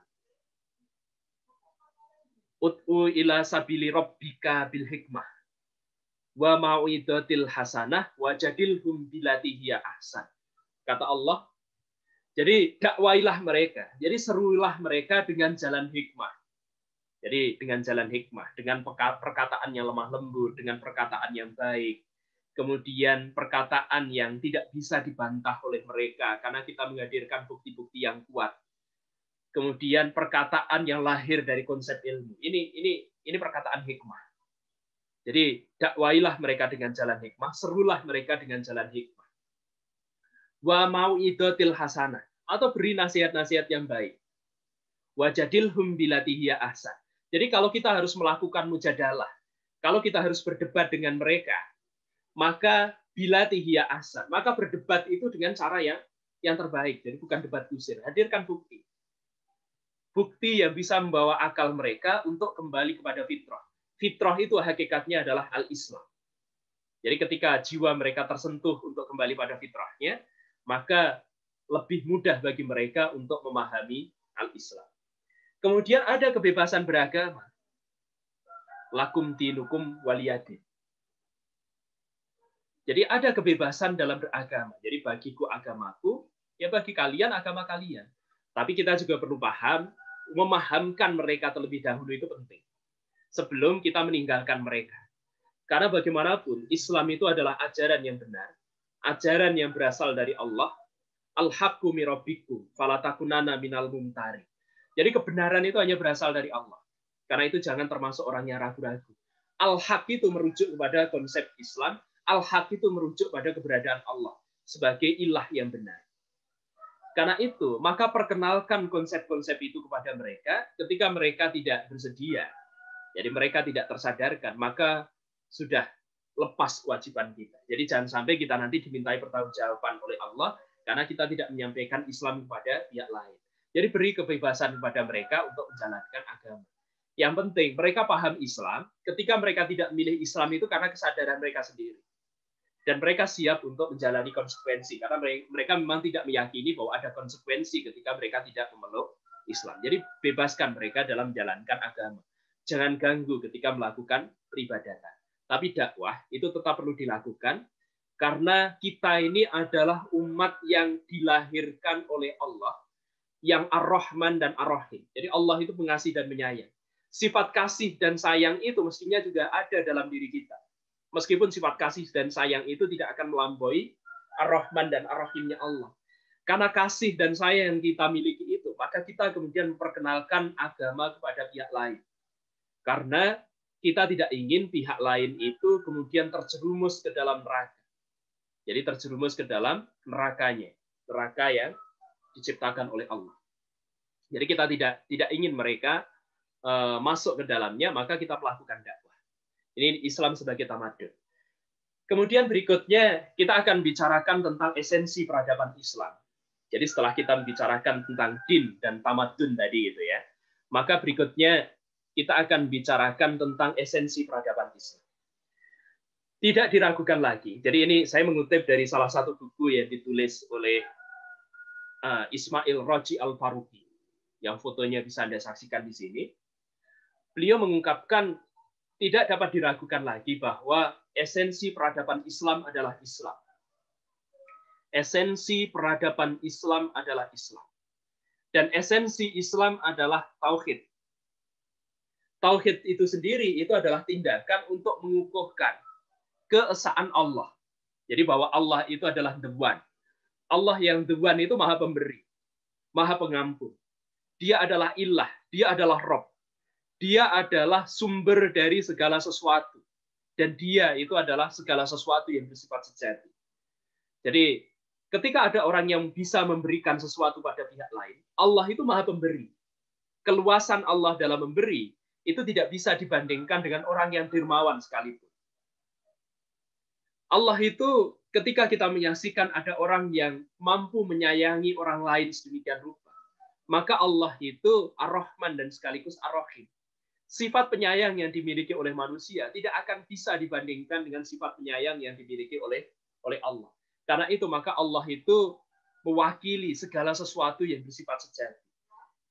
S1: Ud'u ila sabili rabbika bil hikmah wa mau'idatil hasanah wajadilhum billati hiya ahsan. Kata Allah, jadi dakwailah mereka. Jadi seruilah mereka dengan jalan hikmah. Jadi dengan jalan hikmah, dengan perkataan yang lemah lembut, dengan perkataan yang baik. Kemudian perkataan yang tidak bisa dibantah oleh mereka karena kita menghadirkan bukti-bukti yang kuat. Kemudian perkataan yang lahir dari konsep ilmu. Ini perkataan hikmah. Jadi dakwailah mereka dengan jalan hikmah, serulah mereka dengan jalan hikmah. Wa mau'idatil hasanah, atau beri nasihat-nasihat yang baik. Wajadilhum billati hiya ahsan. Jadi kalau kita harus melakukan mujadalah, kalau kita harus berdebat dengan mereka, maka billati hiya ahsan, maka berdebat itu dengan cara yang terbaik. Jadi bukan debat kusir, hadirkan bukti. Bukti yang bisa membawa akal mereka untuk kembali kepada fitrah. Fitrah itu hakikatnya adalah al-Islam. Jadi ketika jiwa mereka tersentuh untuk kembali pada fitrahnya, maka lebih mudah bagi mereka untuk memahami al-Islam. Kemudian ada kebebasan beragama. Lakum dinukum waliyadin. Jadi ada kebebasan dalam beragama. Jadi bagiku agamaku, ya bagi kalian agama kalian. Tapi kita juga perlu paham, memahamkan mereka terlebih dahulu itu penting. Sebelum kita meninggalkan mereka. Karena bagaimanapun, Islam itu adalah ajaran yang benar. Ajaran yang berasal dari Allah. Al-haqqu min rabbikum, falatakunanna minal mumtari. Jadi kebenaran itu hanya berasal dari Allah. Karena itu jangan termasuk orang yang ragu-ragu. Al-haq itu merujuk kepada konsep Islam. Al-haq itu merujuk pada keberadaan Allah sebagai ilah yang benar. Karena itu, maka perkenalkan konsep-konsep itu kepada mereka ketika mereka tidak bersedia. Jadi mereka tidak tersadarkan, maka sudah lepas kewajiban kita. Jadi jangan sampai kita nanti dimintai pertanggungjawaban oleh Allah karena kita tidak menyampaikan Islam kepada pihak lain. Jadi beri kebebasan kepada mereka untuk menjalankan agama. Yang penting, mereka paham Islam ketika mereka tidak memilih Islam itu karena kesadaran mereka sendiri. Dan mereka siap untuk menjalani konsekuensi. Karena mereka memang tidak meyakini bahwa ada konsekuensi ketika mereka tidak memeluk Islam. Jadi bebaskan mereka dalam menjalankan agama. Jangan ganggu ketika melakukan peribadatan. Tapi dakwah itu tetap perlu dilakukan karena kita ini adalah umat yang dilahirkan oleh Allah yang Ar-Rahman dan Ar-Rahim. Jadi Allah itu pengasih dan menyayang. Sifat kasih dan sayang itu mestinya juga ada dalam diri kita. Meskipun sifat kasih dan sayang itu tidak akan melampaui Ar-Rahman dan Ar-Rahimnya Allah. Karena kasih dan sayang yang kita miliki itu, maka apakah kita kemudian memperkenalkan agama kepada pihak lain? Karena kita tidak ingin pihak lain itu kemudian terjerumus ke dalam neraka. Jadi terjerumus ke dalam nerakanya, neraka yang diciptakan oleh Allah. Jadi kita tidak ingin mereka masuk ke dalamnya, maka kita melakukan dakwah. Ini Islam sebagai tamadun. Kemudian berikutnya kita akan bicarakan tentang esensi peradaban Islam. Jadi setelah kita membicarakan tentang din dan tamadun tadi gitu ya, maka berikutnya kita akan bicarakan tentang esensi peradaban Islam. Tidak diragukan lagi. Jadi ini saya mengutip dari salah satu buku yang ditulis oleh Ismail Roji Al-Faruqi, yang fotonya bisa Anda saksikan di sini. Beliau mengungkapkan tidak dapat diragukan lagi bahwa esensi peradaban Islam adalah Islam. Esensi peradaban Islam adalah Islam. Dan esensi Islam adalah tauhid. Tauhid itu sendiri itu adalah tindakan untuk mengukuhkan keesaan Allah. Jadi bahwa Allah itu adalah the one. Allah yang the one itu maha pemberi, maha pengampun. Dia adalah ilah, dia adalah Rob. Dia adalah sumber dari segala sesuatu. Dan dia itu adalah segala sesuatu yang bersifat sejati. Jadi ketika ada orang yang bisa memberikan sesuatu pada pihak lain, Allah itu maha pemberi. Keluasan Allah dalam memberi itu tidak bisa dibandingkan dengan orang yang dermawan sekalipun. Allah itu ketika kita menyaksikan ada orang yang mampu menyayangi orang lain sedemikian rupa, maka Allah itu Ar-Rahman dan sekaligus Ar-Rahim. Sifat penyayang yang dimiliki oleh manusia tidak akan bisa dibandingkan dengan sifat penyayang yang dimiliki oleh Allah. Karena itu maka Allah itu mewakili segala sesuatu yang bersifat sejati.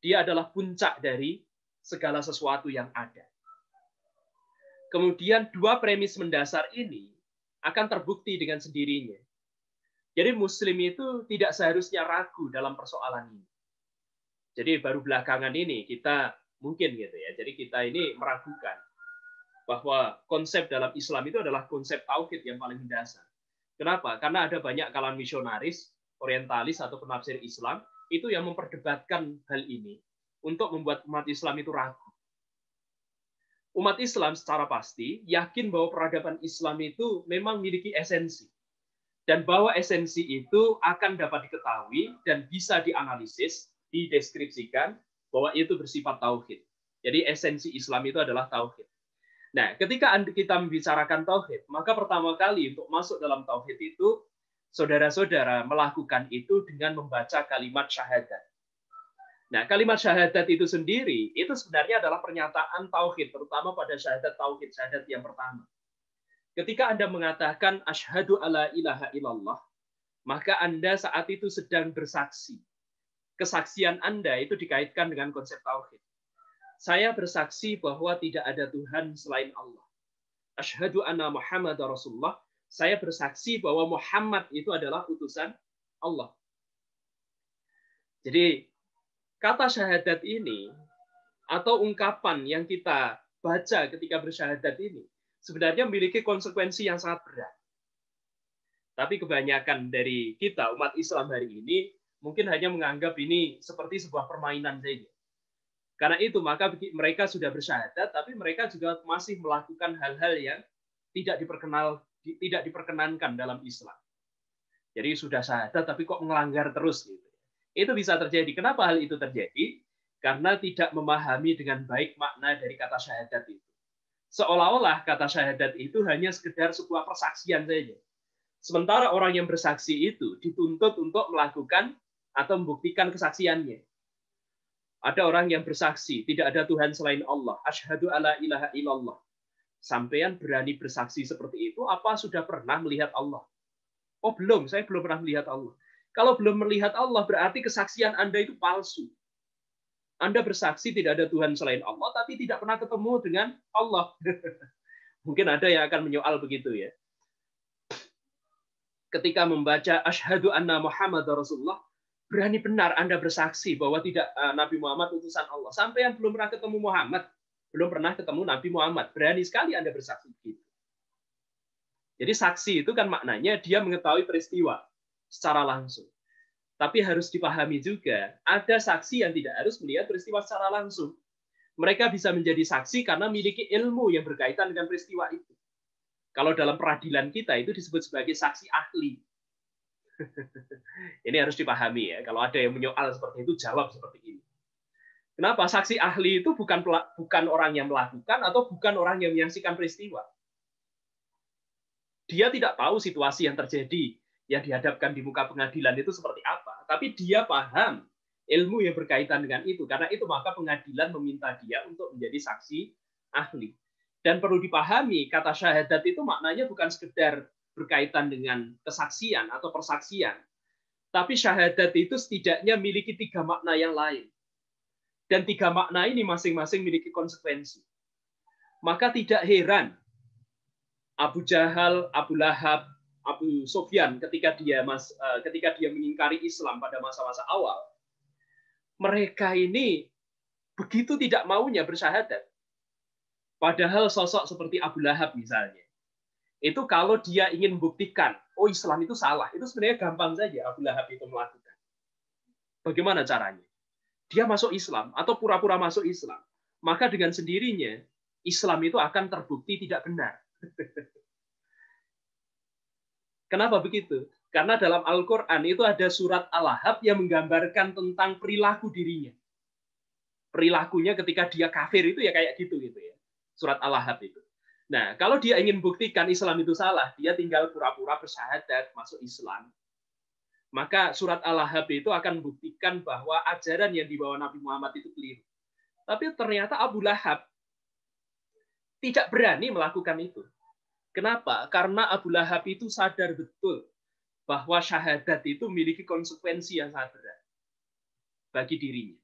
S1: Dia adalah puncak dari segala sesuatu yang ada. Kemudian dua premis mendasar ini akan terbukti dengan sendirinya. Jadi Muslim itu tidak seharusnya ragu dalam persoalan ini. Jadi baru belakangan ini kita mungkin gitu ya. Jadi kita ini meragukan bahwa konsep dalam Islam itu adalah konsep tauhid yang paling mendasar. Kenapa? Karena ada banyak kalangan misionaris, orientalis atau penafsir Islam itu yang memperdebatkan hal ini untuk membuat umat Islam itu ragu. Umat Islam secara pasti yakin bahwa peradaban Islam itu memang memiliki esensi. Dan bahwa esensi itu akan dapat diketahui dan bisa dianalisis, dideskripsikan bahwa itu bersifat tauhid. Jadi esensi Islam itu adalah tauhid. Nah, ketika kita membicarakan tauhid, maka pertama kali untuk masuk dalam tauhid itu, saudara-saudara melakukan itu dengan membaca kalimat syahadat. Nah, kalimat syahadat itu sendiri, itu sebenarnya adalah pernyataan tauhid, terutama pada syahadat tauhid, syahadat yang pertama. Ketika Anda mengatakan asyhadu alla ilaha illallah, maka Anda saat itu sedang bersaksi. Kesaksian Anda itu dikaitkan dengan konsep tauhid. Saya bersaksi bahwa tidak ada Tuhan selain Allah. Asyhadu anna Muhammadar Rasulullah. Saya bersaksi bahwa Muhammad itu adalah utusan Allah. Jadi kata syahadat ini atau ungkapan yang kita baca ketika bersyahadat ini sebenarnya memiliki konsekuensi yang sangat berat. Tapi kebanyakan dari kita umat Islam hari ini mungkin hanya menganggap ini seperti sebuah permainan saja. Karena itu maka mereka sudah bersyahadat, tapi mereka juga masih melakukan hal-hal yang tidak diperkenankan dalam Islam. Jadi sudah syahadat, tapi kok melanggar terus gitu. Itu bisa terjadi. Kenapa hal itu terjadi? Karena tidak memahami dengan baik makna dari kata syahadat itu. Seolah-olah kata syahadat itu hanya sekedar sebuah persaksian saja. Sementara orang yang bersaksi itu dituntut untuk melakukan atau membuktikan kesaksiannya. Ada orang yang bersaksi, tidak ada Tuhan selain Allah. Asyhadu alla ilaha illallah. Sampean berani bersaksi seperti itu, apa sudah pernah melihat Allah? Oh belum, saya belum pernah melihat Allah. Kalau belum melihat Allah, berarti kesaksian Anda itu palsu. Anda bersaksi tidak ada Tuhan selain Allah, tapi tidak pernah ketemu dengan Allah. Mungkin ada yang akan menyoal begitu ya. Ketika membaca asyhadu anna Muhammadar Rasulullah, berani benar Anda bersaksi bahwa tidak Nabi Muhammad utusan Allah. Sampai yang belum pernah ketemu Muhammad, belum pernah ketemu Nabi Muhammad, berani sekali Anda bersaksi begitu. Jadi saksi itu kan maknanya dia mengetahui peristiwa secara langsung. Tapi harus dipahami juga, ada saksi yang tidak harus melihat peristiwa secara langsung. Mereka bisa menjadi saksi karena memiliki ilmu yang berkaitan dengan peristiwa itu. Kalau dalam peradilan kita itu disebut sebagai saksi ahli. Ini harus dipahami ya. Kalau ada yang menyoal seperti itu, jawab seperti ini. Kenapa? Saksi ahli itu bukan orang yang melakukan atau bukan orang yang menyaksikan peristiwa. Dia tidak tahu situasi yang terjadi, yang dihadapkan di muka pengadilan itu seperti apa. Tapi dia paham ilmu yang berkaitan dengan itu. Karena itu maka pengadilan meminta dia untuk menjadi saksi ahli. Dan perlu dipahami, kata syahadat itu maknanya bukan sekedar berkaitan dengan kesaksian atau persaksian. Tapi syahadat itu setidaknya memiliki 3 makna yang lain. Dan 3 makna ini masing-masing memiliki konsekuensi. Maka tidak heran Abu Jahal, Abu Lahab, Abu Sufyan ketika dia mengingkari Islam pada masa-masa awal, mereka ini begitu tidak maunya bersyahadat. Padahal sosok seperti Abu Lahab misalnya, itu kalau dia ingin membuktikan, oh Islam itu salah, itu sebenarnya gampang saja Abu Lahab itu melakukan. Bagaimana caranya? Dia masuk Islam atau pura-pura masuk Islam, maka dengan sendirinya Islam itu akan terbukti tidak benar. Kenapa begitu? Karena dalam Al-Quran itu ada surat Al-Lahab yang menggambarkan tentang perilaku dirinya. Perilakunya ketika dia kafir itu ya kayak gitu ya. Surat Al-Lahab itu. Nah, kalau dia ingin buktikan Islam itu salah, dia tinggal pura-pura bersyahadat masuk Islam. Maka surat Al-Lahab itu akan membuktikan bahwa ajaran yang dibawa Nabi Muhammad itu keliru. Tapi ternyata Abu Lahab tidak berani melakukan itu. Kenapa? Karena Abu Lahab itu sadar betul bahwa syahadat itu memiliki konsekuensi yang sangat berat bagi dirinya.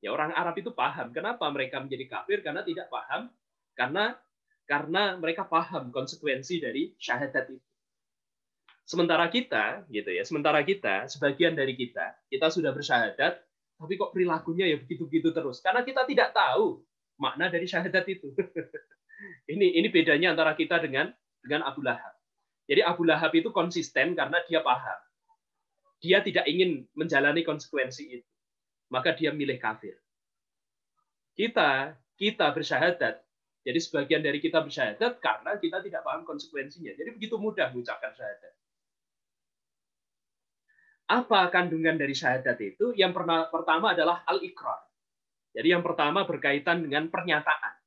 S1: Ya, orang Arab itu paham. Kenapa mereka menjadi kafir? Karena tidak paham. Karena mereka paham konsekuensi dari syahadat itu. Sementara kita, sebagian dari kita sudah bersyahadat, tapi kok perilakunya ya begitu-begitu terus. Karena kita tidak tahu makna dari syahadat itu. Ini bedanya antara kita dengan Abu Lahab. Jadi Abu Lahab itu konsisten karena dia paham. Dia tidak ingin menjalani konsekuensi itu. Maka dia milih kafir. Kita bersyahadat. Jadi sebagian dari kita bersyahadat karena kita tidak paham konsekuensinya. Jadi begitu mudah mengucapkan syahadat. Apa kandungan dari syahadat itu? Yang pertama adalah al-iqrar. Jadi yang pertama berkaitan dengan pernyataan.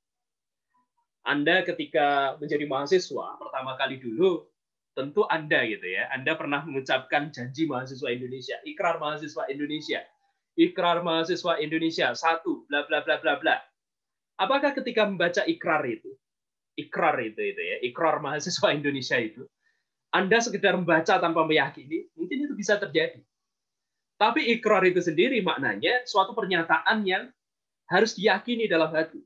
S1: Anda ketika menjadi mahasiswa pertama kali dulu, tentu Anda Anda pernah mengucapkan janji mahasiswa Indonesia, ikrar mahasiswa Indonesia. Ikrar mahasiswa Indonesia 1 bla bla bla bla bla. Apakah ketika membaca ikrar itu ikrar mahasiswa Indonesia itu, Anda sekedar membaca tanpa meyakini, mungkin itu bisa terjadi. Tapi ikrar itu sendiri maknanya suatu pernyataan yang harus diyakini dalam hati.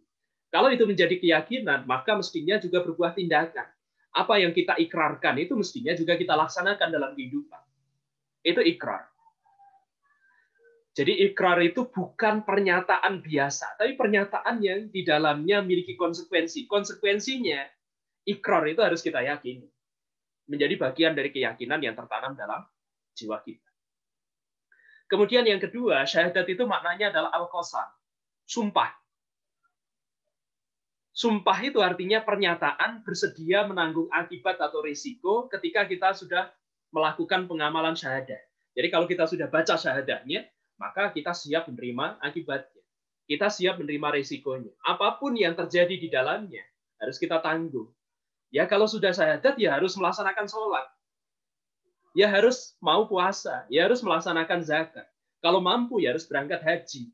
S1: Kalau itu menjadi keyakinan, maka mestinya juga berbuah tindakan. Apa yang kita ikrarkan itu mestinya juga kita laksanakan dalam kehidupan. Itu ikrar. Jadi ikrar itu bukan pernyataan biasa, tapi pernyataan yang di dalamnya memiliki konsekuensi. Konsekuensinya, ikrar itu harus kita yakini. Menjadi bagian dari keyakinan yang tertanam dalam jiwa kita. Kemudian yang kedua, syahadat itu maknanya adalah al-qasam, sumpah. Sumpah itu artinya pernyataan bersedia menanggung akibat atau risiko ketika kita sudah melakukan pengamalan syahadat. Jadi kalau kita sudah baca syahadatnya, maka kita siap menerima akibatnya. Kita siap menerima risikonya. Apapun yang terjadi di dalamnya, harus kita tanggung. Ya kalau sudah syahadat, ya harus melaksanakan sholat. Ya harus mau puasa. Ya harus melaksanakan zakat. Kalau mampu, ya harus berangkat haji.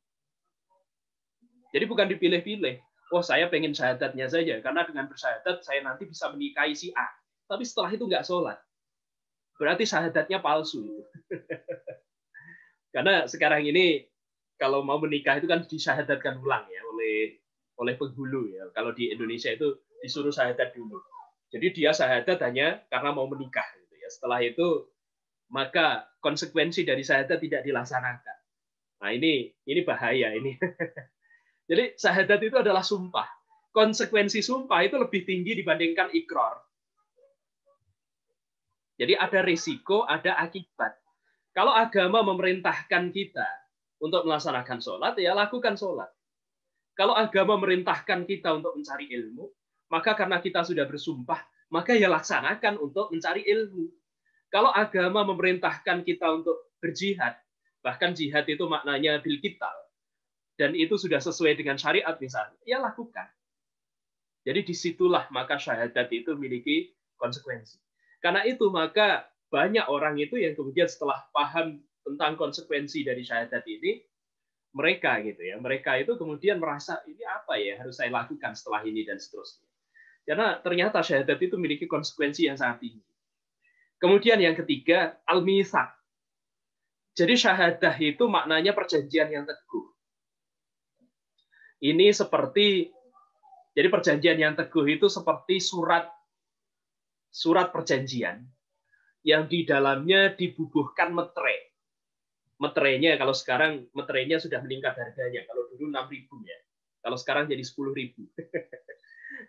S1: Jadi bukan dipilih-pilih. Oh, saya pengen syahadatnya saja. Karena dengan bersyahadat, saya nanti bisa menikahi si A. Tapi setelah itu nggak sholat. Berarti syahadatnya palsu. Karena sekarang ini, kalau mau menikah itu kan disyahadatkan ulang ya oleh penghulu. Ya. Kalau di Indonesia itu disuruh syahadat dulu. Jadi dia syahadat hanya karena mau menikah. Gitu ya. Setelah itu, maka konsekuensi dari syahadat tidak dilaksanakan. Nah ini bahaya ini. Jadi syahadat itu adalah sumpah. Konsekuensi sumpah itu lebih tinggi dibandingkan ikrar. Jadi ada risiko, ada akibat. Kalau agama memerintahkan kita untuk melaksanakan sholat, ya lakukan sholat. Kalau agama memerintahkan kita untuk mencari ilmu, maka karena kita sudah bersumpah, maka ya laksanakan untuk mencari ilmu. Kalau agama memerintahkan kita untuk berjihad, bahkan jihad itu maknanya bil qital, dan itu sudah sesuai dengan syariat misalnya, ya lakukan. Jadi disitulah maka syahadat itu memiliki konsekuensi. Karena itu maka banyak orang itu yang kemudian setelah paham tentang konsekuensi dari syahadat ini, mereka gitu ya, mereka itu kemudian merasa ini apa ya harus saya lakukan setelah ini dan seterusnya. Karena ternyata syahadat itu memiliki konsekuensi yang sangat tinggi. Kemudian yang ketiga, al-mitsaq. Jadi syahadah itu maknanya perjanjian yang teguh. Ini seperti, jadi perjanjian yang teguh itu seperti surat perjanjian yang di dalamnya dibubuhkan meterai. Meterainya kalau sekarang meterainya sudah meningkat harganya. Kalau dulu 6.000 ya. Kalau sekarang jadi 10.000.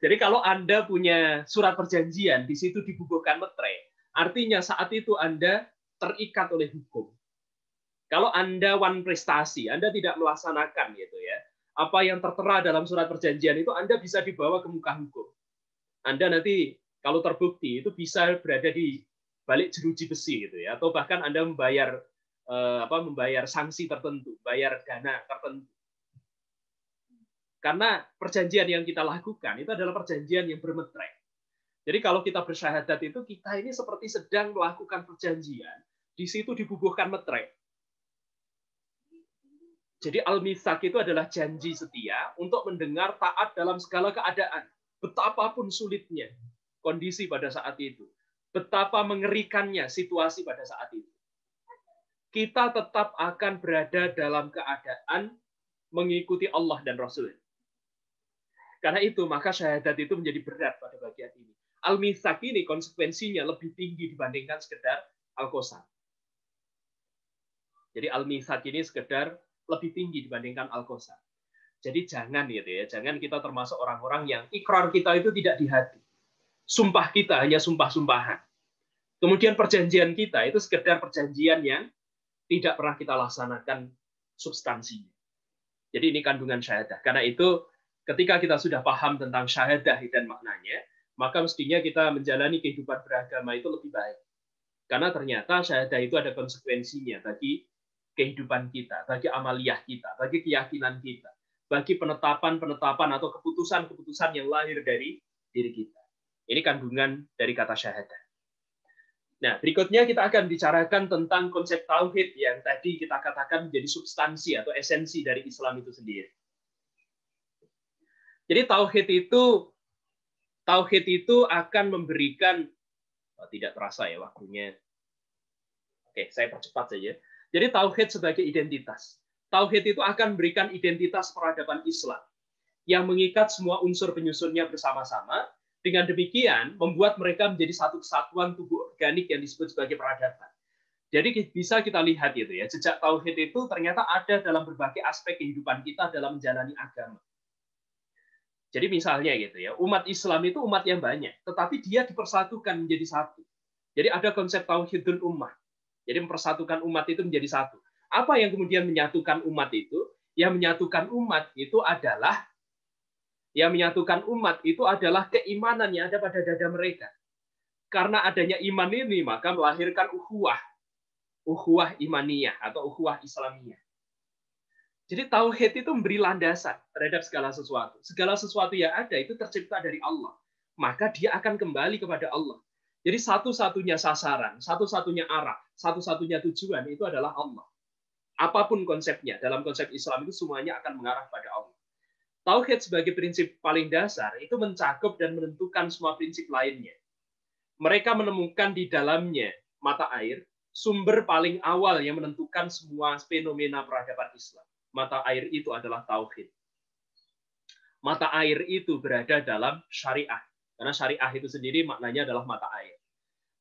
S1: Jadi kalau Anda punya surat perjanjian, di situ dibubuhkan meterai, artinya saat itu Anda terikat oleh hukum. Kalau Anda wan prestasi, Anda tidak melaksanakan gitu ya, apa yang tertera dalam surat perjanjian itu Anda bisa dibawa ke muka hukum. Anda nanti kalau terbukti itu bisa berada di balik jeruji besi gitu ya, atau bahkan Anda membayar sanksi tertentu, bayar dana tertentu. Karena perjanjian yang kita lakukan itu adalah perjanjian yang bermeterai. Jadi kalau kita bersyahadat itu kita ini seperti sedang melakukan perjanjian, di situ dibubuhkan meterai. Jadi al-mitsaq itu adalah janji setia untuk mendengar taat dalam segala keadaan, betapapun sulitnya kondisi pada saat itu, betapa mengerikannya situasi pada saat itu. Kita tetap akan berada dalam keadaan mengikuti Allah dan Rasul. Karena itu, maka syahadat itu menjadi berat pada bagian ini. Al-mitsaq ini konsekuensinya lebih tinggi dibandingkan sekedar al-qasam. Jadi al-mitsaq ini sekedar lebih tinggi dibandingkan al-qasam. Jadi jangan gitu ya, jangan kita termasuk orang-orang yang ikrar kita itu tidak di hati. Sumpah kita hanya sumpah-sumpahan. Kemudian perjanjian kita itu sekedar perjanjian yang tidak pernah kita laksanakan substansinya. Jadi ini kandungan syahadah. Karena itu ketika kita sudah paham tentang syahadah dan maknanya, maka mestinya kita menjalani kehidupan beragama itu lebih baik. Karena ternyata syahadah itu ada konsekuensinya bagi kehidupan kita, bagi amaliyah kita, bagi keyakinan kita, bagi penetapan-penetapan atau keputusan-keputusan yang lahir dari diri kita. Ini kandungan dari kata syahadah. Nah, berikutnya kita akan bicarakan tentang konsep tauhid yang tadi kita katakan menjadi substansi atau esensi dari Islam itu sendiri. Jadi tauhid itu akan memberikan, tidak terasa ya waktunya. Oke, saya percepat saja. Jadi tauhid sebagai identitas. Tauhid itu akan memberikan identitas peradaban Islam yang mengikat semua unsur penyusunnya bersama-sama. Dengan demikian, membuat mereka menjadi satu kesatuan tubuh organik yang disebut sebagai peradaban. Jadi bisa kita lihat gitu ya, jejak tauhid itu ternyata ada dalam berbagai aspek kehidupan kita dalam menjalani agama. Jadi misalnya gitu ya, umat Islam itu umat yang banyak, tetapi dia dipersatukan menjadi satu. Jadi ada konsep tauhidul ummah. Jadi mempersatukan umat itu menjadi satu. Apa yang kemudian menyatukan umat itu? Yang menyatukan umat itu adalah keimanan yang ada pada dada mereka. Karena adanya iman ini, maka melahirkan ukhuwah imaniyah atau ukhuwah islamiyah. Jadi tauhid itu memberi landasan terhadap segala sesuatu. Segala sesuatu yang ada itu tercipta dari Allah. Maka dia akan kembali kepada Allah. Jadi satu-satunya sasaran, satu-satunya arah, satu-satunya tujuan itu adalah Allah. Apapun konsepnya, dalam konsep Islam itu semuanya akan mengarah pada Allah. Tauhid sebagai prinsip paling dasar itu mencakup dan menentukan semua prinsip lainnya. Mereka menemukan di dalamnya mata air, sumber paling awal yang menentukan semua fenomena peradaban Islam. Mata air itu adalah tauhid. Mata air itu berada dalam syariah. Karena syariah itu sendiri maknanya adalah mata air.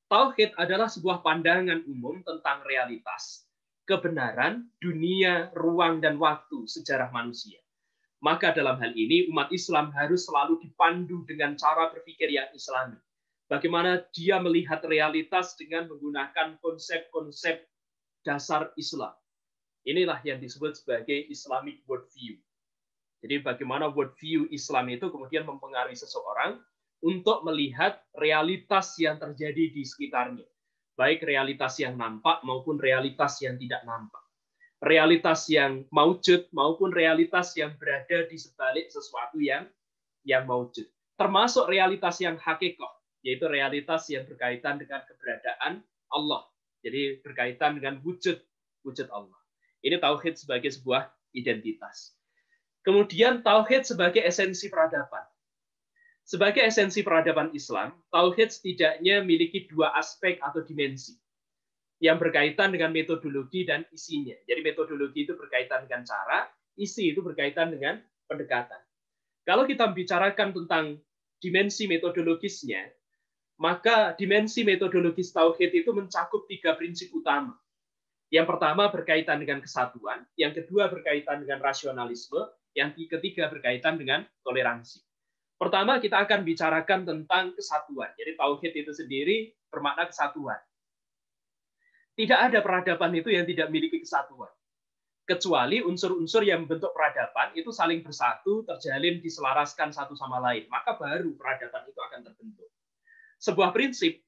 S1: Tauhid adalah sebuah pandangan umum tentang realitas, kebenaran, dunia, ruang, dan waktu sejarah manusia. Maka dalam hal ini umat Islam harus selalu dipandu dengan cara berpikir yang Islami. Bagaimana dia melihat realitas dengan menggunakan konsep-konsep dasar Islam. Inilah yang disebut sebagai Islamic worldview. Jadi bagaimana worldview Islam itu kemudian mempengaruhi seseorang untuk melihat realitas yang terjadi di sekitarnya. Baik realitas yang nampak maupun realitas yang tidak nampak. Realitas yang maujud maupun realitas yang berada di sebalik sesuatu yang maujud. Termasuk realitas yang hakikoh, yaitu realitas yang berkaitan dengan keberadaan Allah. Jadi berkaitan dengan wujud Allah. Ini tauhid sebagai sebuah identitas. Kemudian tauhid sebagai esensi peradaban. Sebagai esensi peradaban Islam, tauhid setidaknya memiliki dua aspek atau dimensi yang berkaitan dengan metodologi dan isinya. Jadi metodologi itu berkaitan dengan cara, isi itu berkaitan dengan pendekatan. Kalau kita bicarakan tentang dimensi metodologisnya, maka dimensi metodologis tauhid itu mencakup 3 prinsip utama. Yang pertama berkaitan dengan kesatuan, yang kedua berkaitan dengan rasionalisme, yang ketiga berkaitan dengan toleransi. Pertama kita akan bicarakan tentang kesatuan. Jadi tauhid itu sendiri bermakna kesatuan. Tidak ada peradaban itu yang tidak memiliki kesatuan. Kecuali unsur-unsur yang membentuk peradaban itu saling bersatu, terjalin, diselaraskan satu sama lain. Maka baru peradaban itu akan terbentuk. Sebuah prinsip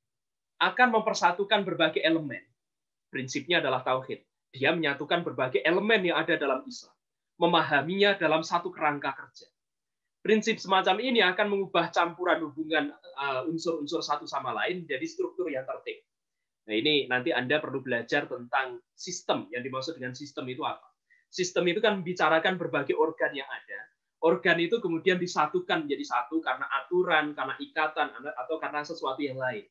S1: akan mempersatukan berbagai elemen. Prinsipnya adalah tauhid. Dia menyatukan berbagai elemen yang ada dalam Islam. Memahaminya dalam satu kerangka kerja. Prinsip semacam ini akan mengubah campuran hubungan unsur-unsur satu sama lain menjadi struktur yang tertib. Nah, ini nanti Anda perlu belajar tentang sistem. Yang dimaksud dengan sistem itu apa? Sistem itu kan membicarakan berbagai organ yang ada. Organ itu kemudian disatukan menjadi satu karena aturan, karena ikatan, atau karena sesuatu yang lain.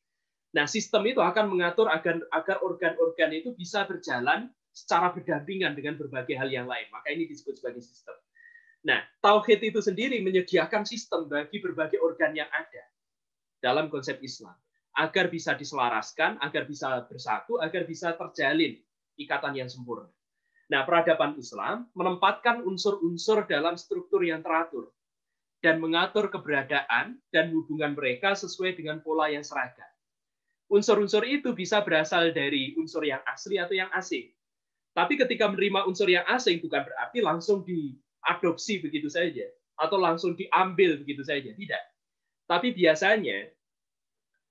S1: Nah, sistem itu akan mengatur agar organ-organ itu bisa berjalan secara berdampingan dengan berbagai hal yang lain. Maka ini disebut sebagai sistem. Nah, tauhid itu sendiri menyediakan sistem bagi berbagai organ yang ada dalam konsep Islam. Agar bisa diselaraskan, agar bisa bersatu, agar bisa terjalin ikatan yang sempurna. Nah, peradaban Islam menempatkan unsur-unsur dalam struktur yang teratur dan mengatur keberadaan dan hubungan mereka sesuai dengan pola yang seragam. Unsur-unsur itu bisa berasal dari unsur yang asli atau yang asing. Tapi ketika menerima unsur yang asing bukan berarti langsung diadopsi begitu saja atau langsung diambil begitu saja, tidak. Tapi biasanya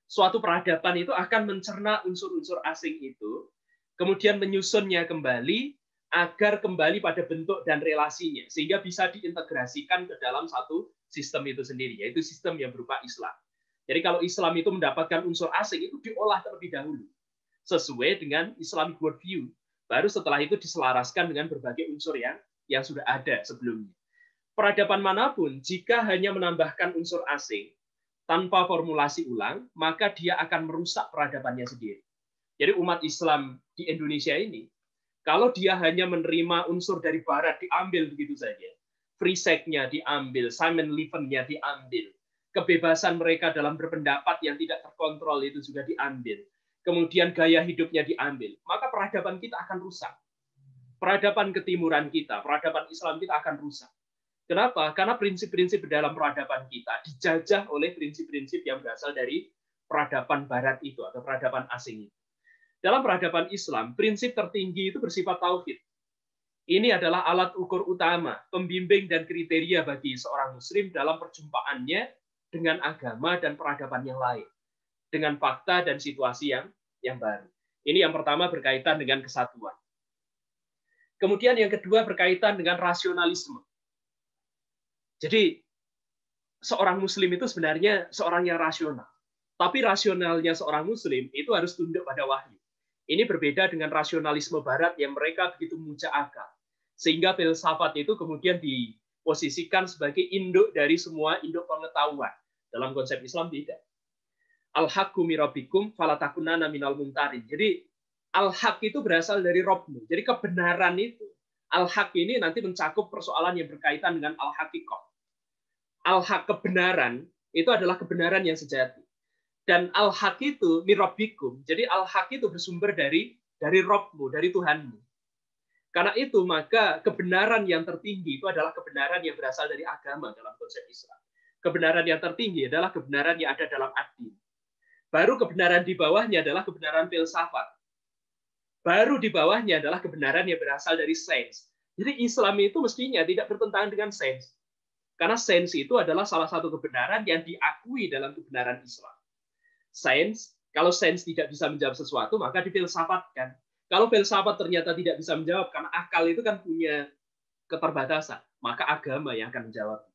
S1: suatu peradaban itu akan mencerna unsur-unsur asing itu, kemudian menyusunnya kembali agar kembali pada bentuk dan relasinya, sehingga bisa diintegrasikan ke dalam satu sistem itu sendiri, yaitu sistem yang berupa Islam. Jadi kalau Islam itu mendapatkan unsur asing, itu diolah terlebih dahulu, sesuai dengan Islamic worldview. Baru setelah itu diselaraskan dengan berbagai unsur yang sudah ada sebelumnya. Peradaban manapun, jika hanya menambahkan unsur asing, tanpa formulasi ulang, maka dia akan merusak peradabannya sendiri. Jadi umat Islam di Indonesia ini, kalau dia hanya menerima unsur dari Barat diambil begitu saja, free sex-nya diambil, Simon Leven-nya diambil, kebebasan mereka dalam berpendapat yang tidak terkontrol itu juga diambil, kemudian gaya hidupnya diambil, maka peradaban kita akan rusak. Peradaban ketimuran kita, peradaban Islam kita akan rusak. Kenapa? Karena prinsip-prinsip dalam peradaban kita dijajah oleh prinsip-prinsip yang berasal dari peradaban Barat itu atau peradaban asing itu. Dalam peradaban Islam, prinsip tertinggi itu bersifat tauhid. Ini adalah alat ukur utama, pembimbing dan kriteria bagi seorang Muslim dalam perjumpaannya dengan agama dan peradaban yang lain, dengan fakta dan situasi yang baru. Ini yang pertama berkaitan dengan kesatuan. Kemudian yang kedua berkaitan dengan rasionalisme. Jadi seorang Muslim itu sebenarnya seorang yang rasional. Tapi rasionalnya seorang Muslim itu harus tunduk pada wahyu. Ini berbeda dengan rasionalisme Barat yang mereka begitu muja akal. Sehingga filsafat itu kemudian diposisikan sebagai induk dari semua induk pengetahuan. Dalam konsep Islam tidak. Al-haqqu min rabbikum falatakunanna minal mumtarin. Jadi al-haq itu berasal dari Rabbmu. Jadi kebenaran itu. Al-haq ini nanti mencakup persoalan yang berkaitan dengan al-haqiqah. Al-haq kebenaran itu adalah kebenaran yang sejati. Dan al-haq itu mirabbikum. Jadi al-haq itu bersumber dari Rabbmu, dari Tuhanmu. Karena itu maka kebenaran yang tertinggi itu adalah kebenaran yang berasal dari agama dalam konsep Islam. Kebenaran yang tertinggi adalah kebenaran yang ada dalam ad-din. Baru kebenaran di bawahnya adalah kebenaran filsafat. Baru di bawahnya adalah kebenaran yang berasal dari sains. Jadi Islam itu mestinya tidak bertentangan dengan sains. Karena sains itu adalah salah satu kebenaran yang diakui dalam kebenaran Islam. Sains, kalau sains tidak bisa menjawab sesuatu, maka difilsafatkan. Kalau filsafat ternyata tidak bisa menjawab, karena akal itu kan punya keterbatasan, maka agama yang akan menjawab.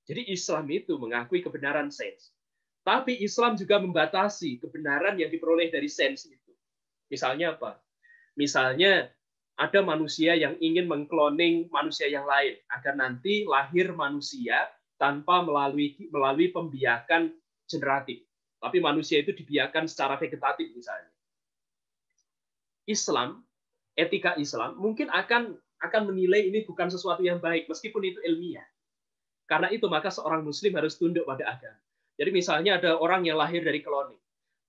S1: Jadi Islam itu mengakui kebenaran sains. Tapi Islam juga membatasi kebenaran yang diperoleh dari sains itu. Misalnya apa? Misalnya ada manusia yang ingin mengkloning manusia yang lain agar nanti lahir manusia tanpa melalui pembiakan generatif. Tapi manusia itu dibiarkan secara vegetatif misalnya. Islam, etika Islam mungkin akan menilai ini bukan sesuatu yang baik meskipun itu ilmiah. Karena itu maka seorang muslim harus tunduk pada agama. Jadi misalnya ada orang yang lahir dari kloning.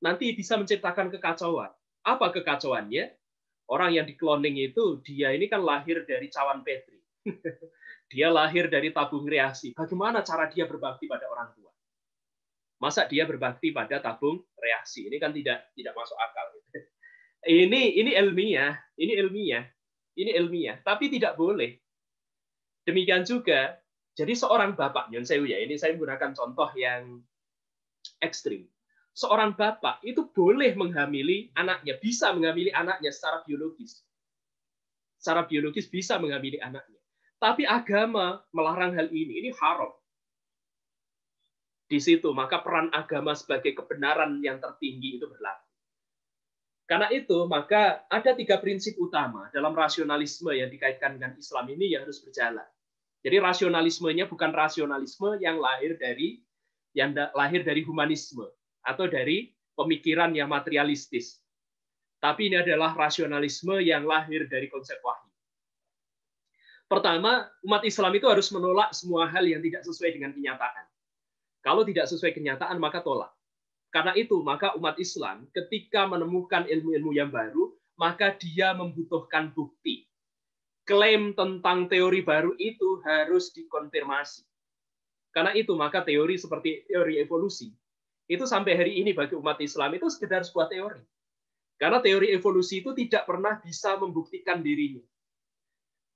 S1: Nanti bisa menciptakan kekacauan. Apa kekacauannya? Orang yang di-cloning itu, dia ini kan lahir dari cawan Petri. Dia lahir dari tabung reaksi. Bagaimana cara dia berbakti pada orang tua? Masa dia berbakti pada tabung reaksi? Ini kan tidak masuk akal. Ini ilmiah, ini ilmiah. Tapi tidak boleh. Demikian juga, jadi seorang bapak, Nyon Sewu ya, ini saya menggunakan contoh yang ekstrim. Seorang bapak itu boleh menghamili anaknya, bisa menghamili anaknya secara biologis. Secara biologis bisa menghamili anaknya. Tapi agama melarang hal ini haram. Di situ, maka peran agama sebagai kebenaran yang tertinggi itu berlaku. Karena itu, maka ada 3 prinsip utama dalam rasionalisme yang dikaitkan dengan Islam ini yang harus berjalan. Jadi rasionalismenya bukan rasionalisme yang lahir dari humanisme atau dari pemikiran yang materialistis. Tapi ini adalah rasionalisme yang lahir dari konsep wahyu. Pertama, umat Islam itu harus menolak semua hal yang tidak sesuai dengan kenyataan. Kalau tidak sesuai kenyataan, maka tolak. Karena itu, maka umat Islam ketika menemukan ilmu-ilmu yang baru, maka dia membutuhkan bukti. Klaim tentang teori baru itu harus dikonfirmasi. Karena itu, maka teori seperti teori evolusi, itu sampai hari ini bagi umat Islam itu sekedar sebuah teori. Karena teori evolusi itu tidak pernah bisa membuktikan dirinya.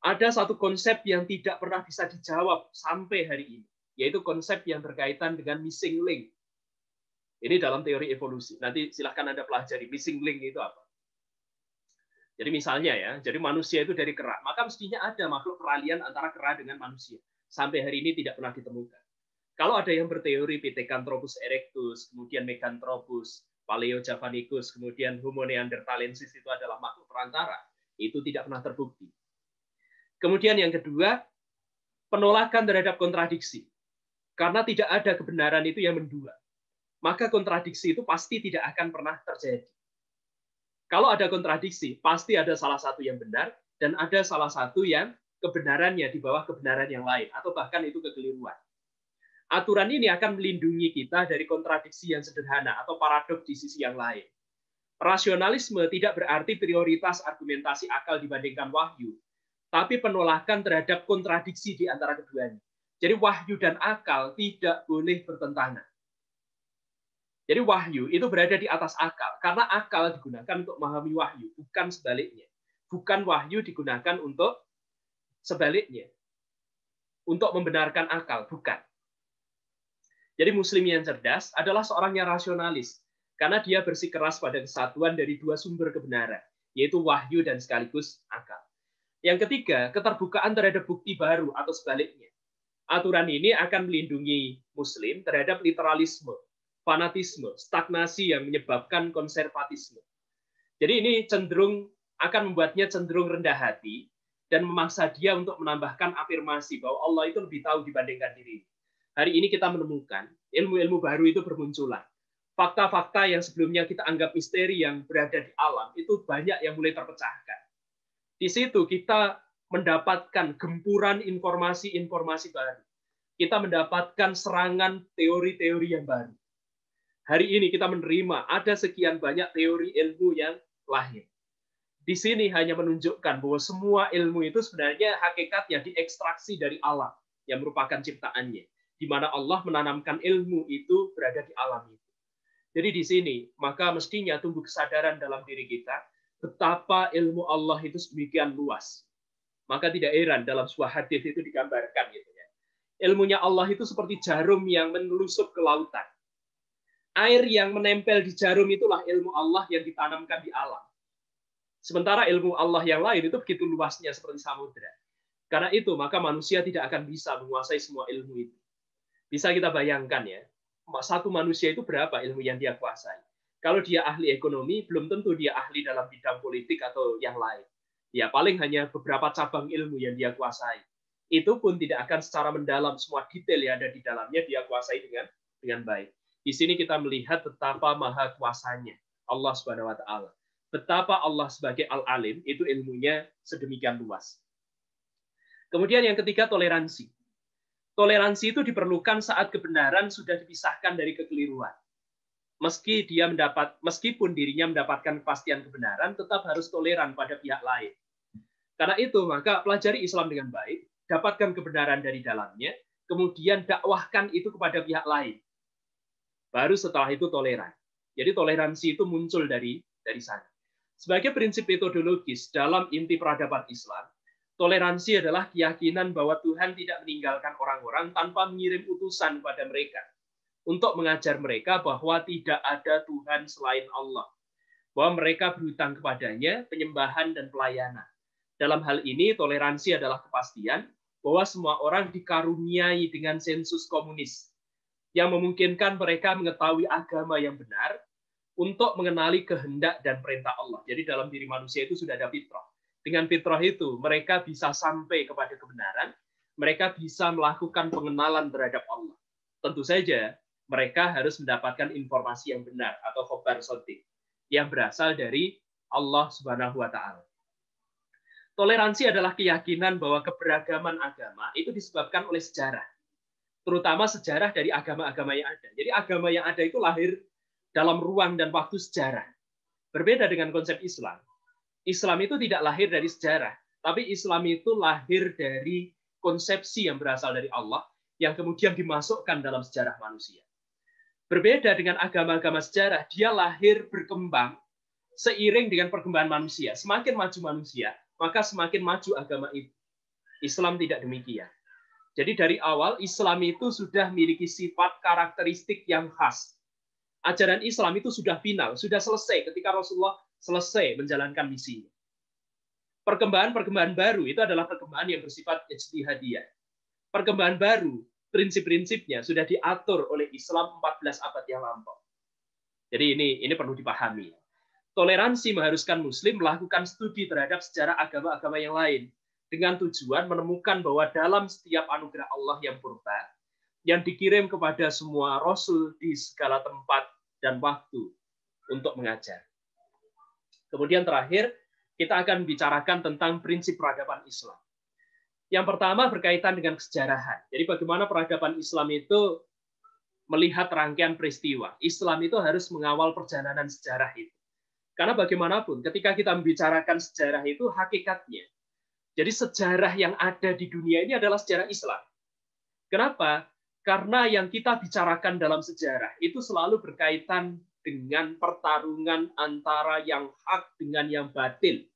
S1: Ada satu konsep yang tidak pernah bisa dijawab sampai hari ini, yaitu konsep yang berkaitan dengan missing link. Ini dalam teori evolusi. Nanti silahkan Anda pelajari missing link itu apa. Jadi misalnya ya, jadi manusia itu dari kera, maka mestinya ada makhluk peralihan antara kera dengan manusia. Sampai hari ini tidak pernah ditemukan. Kalau ada yang berteori Pithecanthropus erectus, kemudian Meganthropus, Paleojavanicus, kemudian Homo neanderthalensis itu adalah makhluk perantara, itu tidak pernah terbukti. Kemudian yang kedua, penolakan terhadap kontradiksi. Karena tidak ada kebenaran itu yang mendua. Maka kontradiksi itu pasti tidak akan pernah terjadi. Kalau ada kontradiksi, pasti ada salah satu yang benar, dan ada salah satu yang kebenarannya di bawah kebenaran yang lain, atau bahkan itu kekeliruan. Aturan ini akan melindungi kita dari kontradiksi yang sederhana atau paradoks di sisi yang lain. Rasionalisme tidak berarti prioritas argumentasi akal dibandingkan wahyu, tapi penolakan terhadap kontradiksi di antara keduanya. Jadi wahyu dan akal tidak boleh bertentangan. Jadi wahyu itu berada di atas akal, karena akal digunakan untuk memahami wahyu, bukan sebaliknya. Bukan wahyu digunakan untuk sebaliknya, untuk membenarkan akal, bukan. Jadi muslim yang cerdas adalah seorang yang rasionalis, karena dia bersikeras pada kesatuan dari 2 sumber kebenaran, yaitu wahyu dan sekaligus akal. Yang ketiga, keterbukaan terhadap bukti baru atau sebaliknya. Aturan ini akan melindungi muslim terhadap literalisme, fanatisme, stagnasi yang menyebabkan konservatisme. Jadi ini akan membuatnya cenderung rendah hati dan memaksa dia untuk menambahkan afirmasi bahwa Allah itu lebih tahu dibandingkan diri. Hari ini kita menemukan ilmu-ilmu baru itu bermunculan. Fakta-fakta yang sebelumnya kita anggap misteri yang berada di alam itu banyak yang mulai terpecahkan. Di situ kita mendapatkan gempuran informasi-informasi baru. Kita mendapatkan serangan teori-teori yang baru. Hari ini kita menerima ada sekian banyak teori ilmu yang lahir. Di sini hanya menunjukkan bahwa semua ilmu itu sebenarnya hakikatnya diekstraksi dari alam yang merupakan ciptaannya, di mana Allah menanamkan ilmu itu berada di alam itu. Jadi di sini maka mestinya tumbuh kesadaran dalam diri kita betapa ilmu Allah itu sedemikian luas. Maka tidak heran dalam sebuah hadis itu digambarkan gitu ya. Ilmunya Allah itu seperti jarum yang menelusup ke lautan. Air yang menempel di jarum itulah ilmu Allah yang ditanamkan di alam. Sementara ilmu Allah yang lain itu begitu luasnya seperti samudra. Karena itu maka manusia tidak akan bisa menguasai semua ilmu itu. Bisa kita bayangkan ya, satu manusia itu berapa ilmu yang dia kuasai. Kalau dia ahli ekonomi, belum tentu dia ahli dalam bidang politik atau yang lain. Ya paling hanya beberapa cabang ilmu yang dia kuasai. Itu pun tidak akan secara mendalam semua detail yang ada di dalamnya dia kuasai dengan baik. Di sini kita melihat betapa maha kuasanya Allah Subhanahu wa taala. Betapa Allah sebagai Al-Alim itu ilmunya sedemikian luas. Kemudian yang ketiga, toleransi. Toleransi itu diperlukan saat kebenaran sudah dipisahkan dari kekeliruan. Meskipun dirinya mendapatkan kepastian kebenaran, tetap harus toleran pada pihak lain. Karena itu, maka pelajari Islam dengan baik, dapatkan kebenaran dari dalamnya, kemudian dakwahkan itu kepada pihak lain. Baru setelah itu toleran. Jadi toleransi itu muncul dari sana. Sebagai prinsip metodologis dalam inti peradaban Islam, toleransi adalah keyakinan bahwa Tuhan tidak meninggalkan orang-orang tanpa mengirim utusan pada mereka untuk mengajar mereka bahwa tidak ada Tuhan selain Allah, bahwa mereka berhutang kepadanya penyembahan dan pelayanan. Dalam hal ini, toleransi adalah kepastian bahwa semua orang dikaruniai dengan sensus komunis yang memungkinkan mereka mengetahui agama yang benar untuk mengenali kehendak dan perintah Allah. Jadi dalam diri manusia itu sudah ada fitrah. Dengan fitrah itu, mereka bisa sampai kepada kebenaran, mereka bisa melakukan pengenalan terhadap Allah. Tentu saja, mereka harus mendapatkan informasi yang benar atau khobar shadiq yang berasal dari Allah Subhanahu wa taala. Toleransi adalah keyakinan bahwa keberagaman agama itu disebabkan oleh sejarah, terutama sejarah dari agama-agama yang ada. Jadi agama yang ada itu lahir dalam ruang dan waktu sejarah. Berbeda dengan konsep Islam. Islam itu tidak lahir dari sejarah, tapi Islam itu lahir dari konsepsi yang berasal dari Allah yang kemudian dimasukkan dalam sejarah manusia. Berbeda dengan agama-agama sejarah, dia lahir berkembang seiring dengan perkembangan manusia. Semakin maju manusia, maka semakin maju agama itu. Islam tidak demikian. Jadi dari awal Islam itu sudah memiliki sifat karakteristik yang khas. Ajaran Islam itu sudah final, sudah selesai ketika Rasulullah selesai menjalankan misinya. Perkembangan baru itu adalah perkembangan yang bersifat ijtihadiyah. Perkembangan baru, prinsip-prinsipnya sudah diatur oleh Islam 14 abad yang lampau. Jadi ini perlu dipahami. Toleransi mengharuskan Muslim melakukan studi terhadap sejarah agama-agama yang lain dengan tujuan menemukan bahwa dalam setiap anugerah Allah yang purba, yang dikirim kepada semua Rasul di segala tempat dan waktu untuk mengajar. Kemudian terakhir, kita akan bicarakan tentang prinsip peradaban Islam. Yang pertama berkaitan dengan kesejarahan. Jadi bagaimana peradaban Islam itu melihat rangkaian peristiwa. Islam itu harus mengawal perjalanan sejarah itu. Karena bagaimanapun, ketika kita membicarakan sejarah itu hakikatnya. Jadi sejarah yang ada di dunia ini adalah sejarah Islam. Kenapa? Karena yang kita bicarakan dalam sejarah itu selalu berkaitan dengan pertarungan antara yang hak dengan yang batil.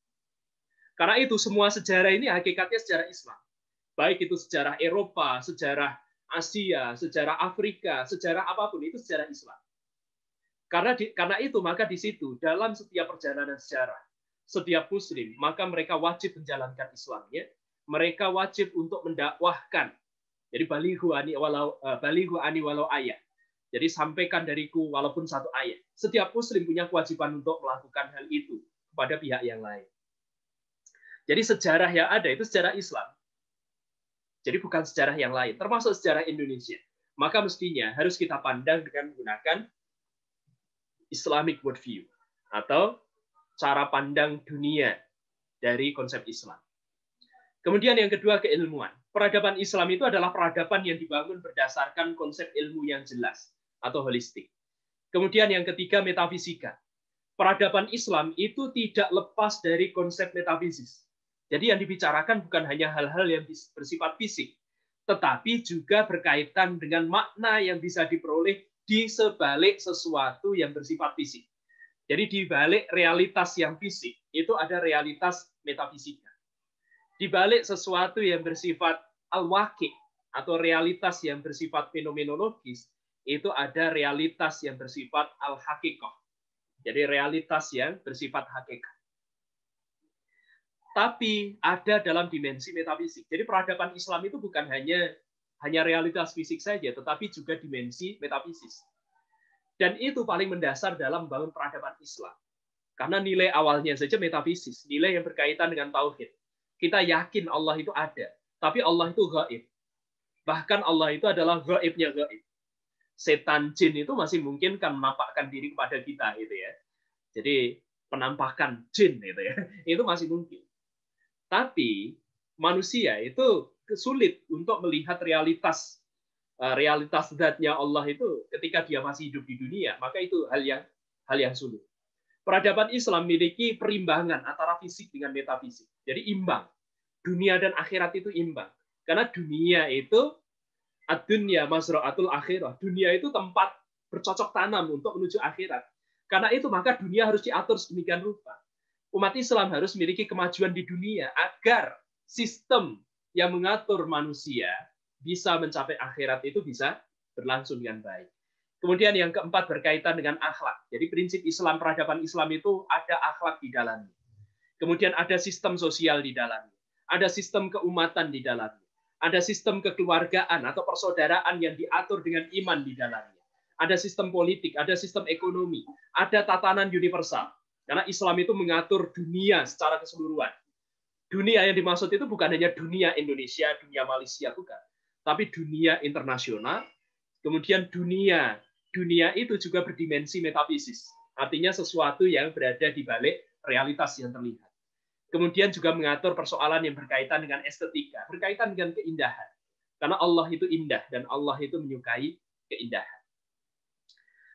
S1: Karena itu semua sejarah ini hakikatnya sejarah Islam. Baik itu sejarah Eropa, sejarah Asia, sejarah Afrika, sejarah apapun itu sejarah Islam. Karena itu maka di situ dalam setiap perjalanan sejarah, setiap Muslim maka mereka wajib menjalankan Islamnya, mereka wajib untuk mendakwahkan. Jadi balighu ani walau ayat. Jadi sampaikan dariku walaupun satu ayat. Setiap Muslim punya kewajiban untuk melakukan hal itu kepada pihak yang lain. Jadi sejarah yang ada itu sejarah Islam. Jadi bukan sejarah yang lain, termasuk sejarah Indonesia. Maka mestinya harus kita pandang dengan menggunakan Islamic worldview atau cara pandang dunia dari konsep Islam. Kemudian yang kedua, keilmuan. Peradaban Islam itu adalah peradaban yang dibangun berdasarkan konsep ilmu yang jelas atau holistik. Kemudian yang ketiga, metafisika. Peradaban Islam itu tidak lepas dari konsep metafisis. Jadi yang dibicarakan bukan hanya hal-hal yang bersifat fisik, tetapi juga berkaitan dengan makna yang bisa diperoleh di sebalik sesuatu yang bersifat fisik. Jadi di balik realitas yang fisik, itu ada realitas metafisika. Di balik sesuatu yang bersifat al-waqi' atau realitas yang bersifat fenomenologis, itu ada realitas yang bersifat al-haqiqah. Jadi realitas yang bersifat hakikat. Tapi ada dalam dimensi metafisik. Jadi peradaban Islam itu bukan hanya realitas fisik saja, tetapi juga dimensi metafisis. Dan itu paling mendasar dalam membangun peradaban Islam. Karena nilai awalnya saja metafisis, nilai yang berkaitan dengan tauhid. Kita yakin Allah itu ada, tapi Allah itu gaib. Bahkan Allah itu adalah gaibnya gaib. Setan jin itu masih mungkin kan menampakkan diri kepada kita gitu ya. Jadi penampakan jin gitu ya. Itu masih mungkin. Tapi manusia itu sulit untuk melihat realitas zatnya Allah itu ketika dia masih hidup di dunia, maka itu hal yang sulit. Peradaban Islam memiliki perimbangan antara fisik dengan metafisik. Jadi imbang. Dunia dan akhirat itu imbang. Karena dunia itu ad-dunya mazra'atul akhirah. Dunia itu tempat bercocok tanam untuk menuju akhirat. Karena itu maka dunia harus diatur sedemikian rupa. Umat Islam harus memiliki kemajuan di dunia agar sistem yang mengatur manusia bisa mencapai akhirat itu bisa berlangsung dengan baik. Kemudian yang keempat berkaitan dengan akhlak. Jadi prinsip Islam, peradaban Islam itu ada akhlak di dalamnya. Kemudian ada sistem sosial di dalamnya. Ada sistem keumatan di dalamnya. Ada sistem kekeluargaan atau persaudaraan yang diatur dengan iman di dalamnya. Ada sistem politik, ada sistem ekonomi, ada tatanan universal. Karena Islam itu mengatur dunia secara keseluruhan. Dunia yang dimaksud itu bukan hanya dunia Indonesia, dunia Malaysia, bukan. Tapi dunia internasional, kemudian dunia itu juga berdimensi metafisis. Artinya sesuatu yang berada di balik realitas yang terlihat. Kemudian juga mengatur persoalan yang berkaitan dengan estetika, berkaitan dengan keindahan. Karena Allah itu indah dan Allah itu menyukai keindahan.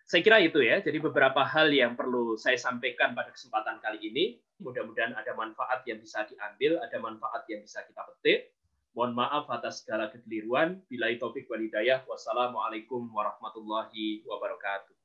S1: Saya kira itu ya, jadi beberapa hal yang perlu saya sampaikan pada kesempatan kali ini. Mudah-mudahan ada manfaat yang bisa diambil, ada manfaat yang bisa kita petik. Mohon maaf atas segala kekeliruan. Billahi taufik wal hidayah. Wassalamualaikum warahmatullahi wabarakatuh.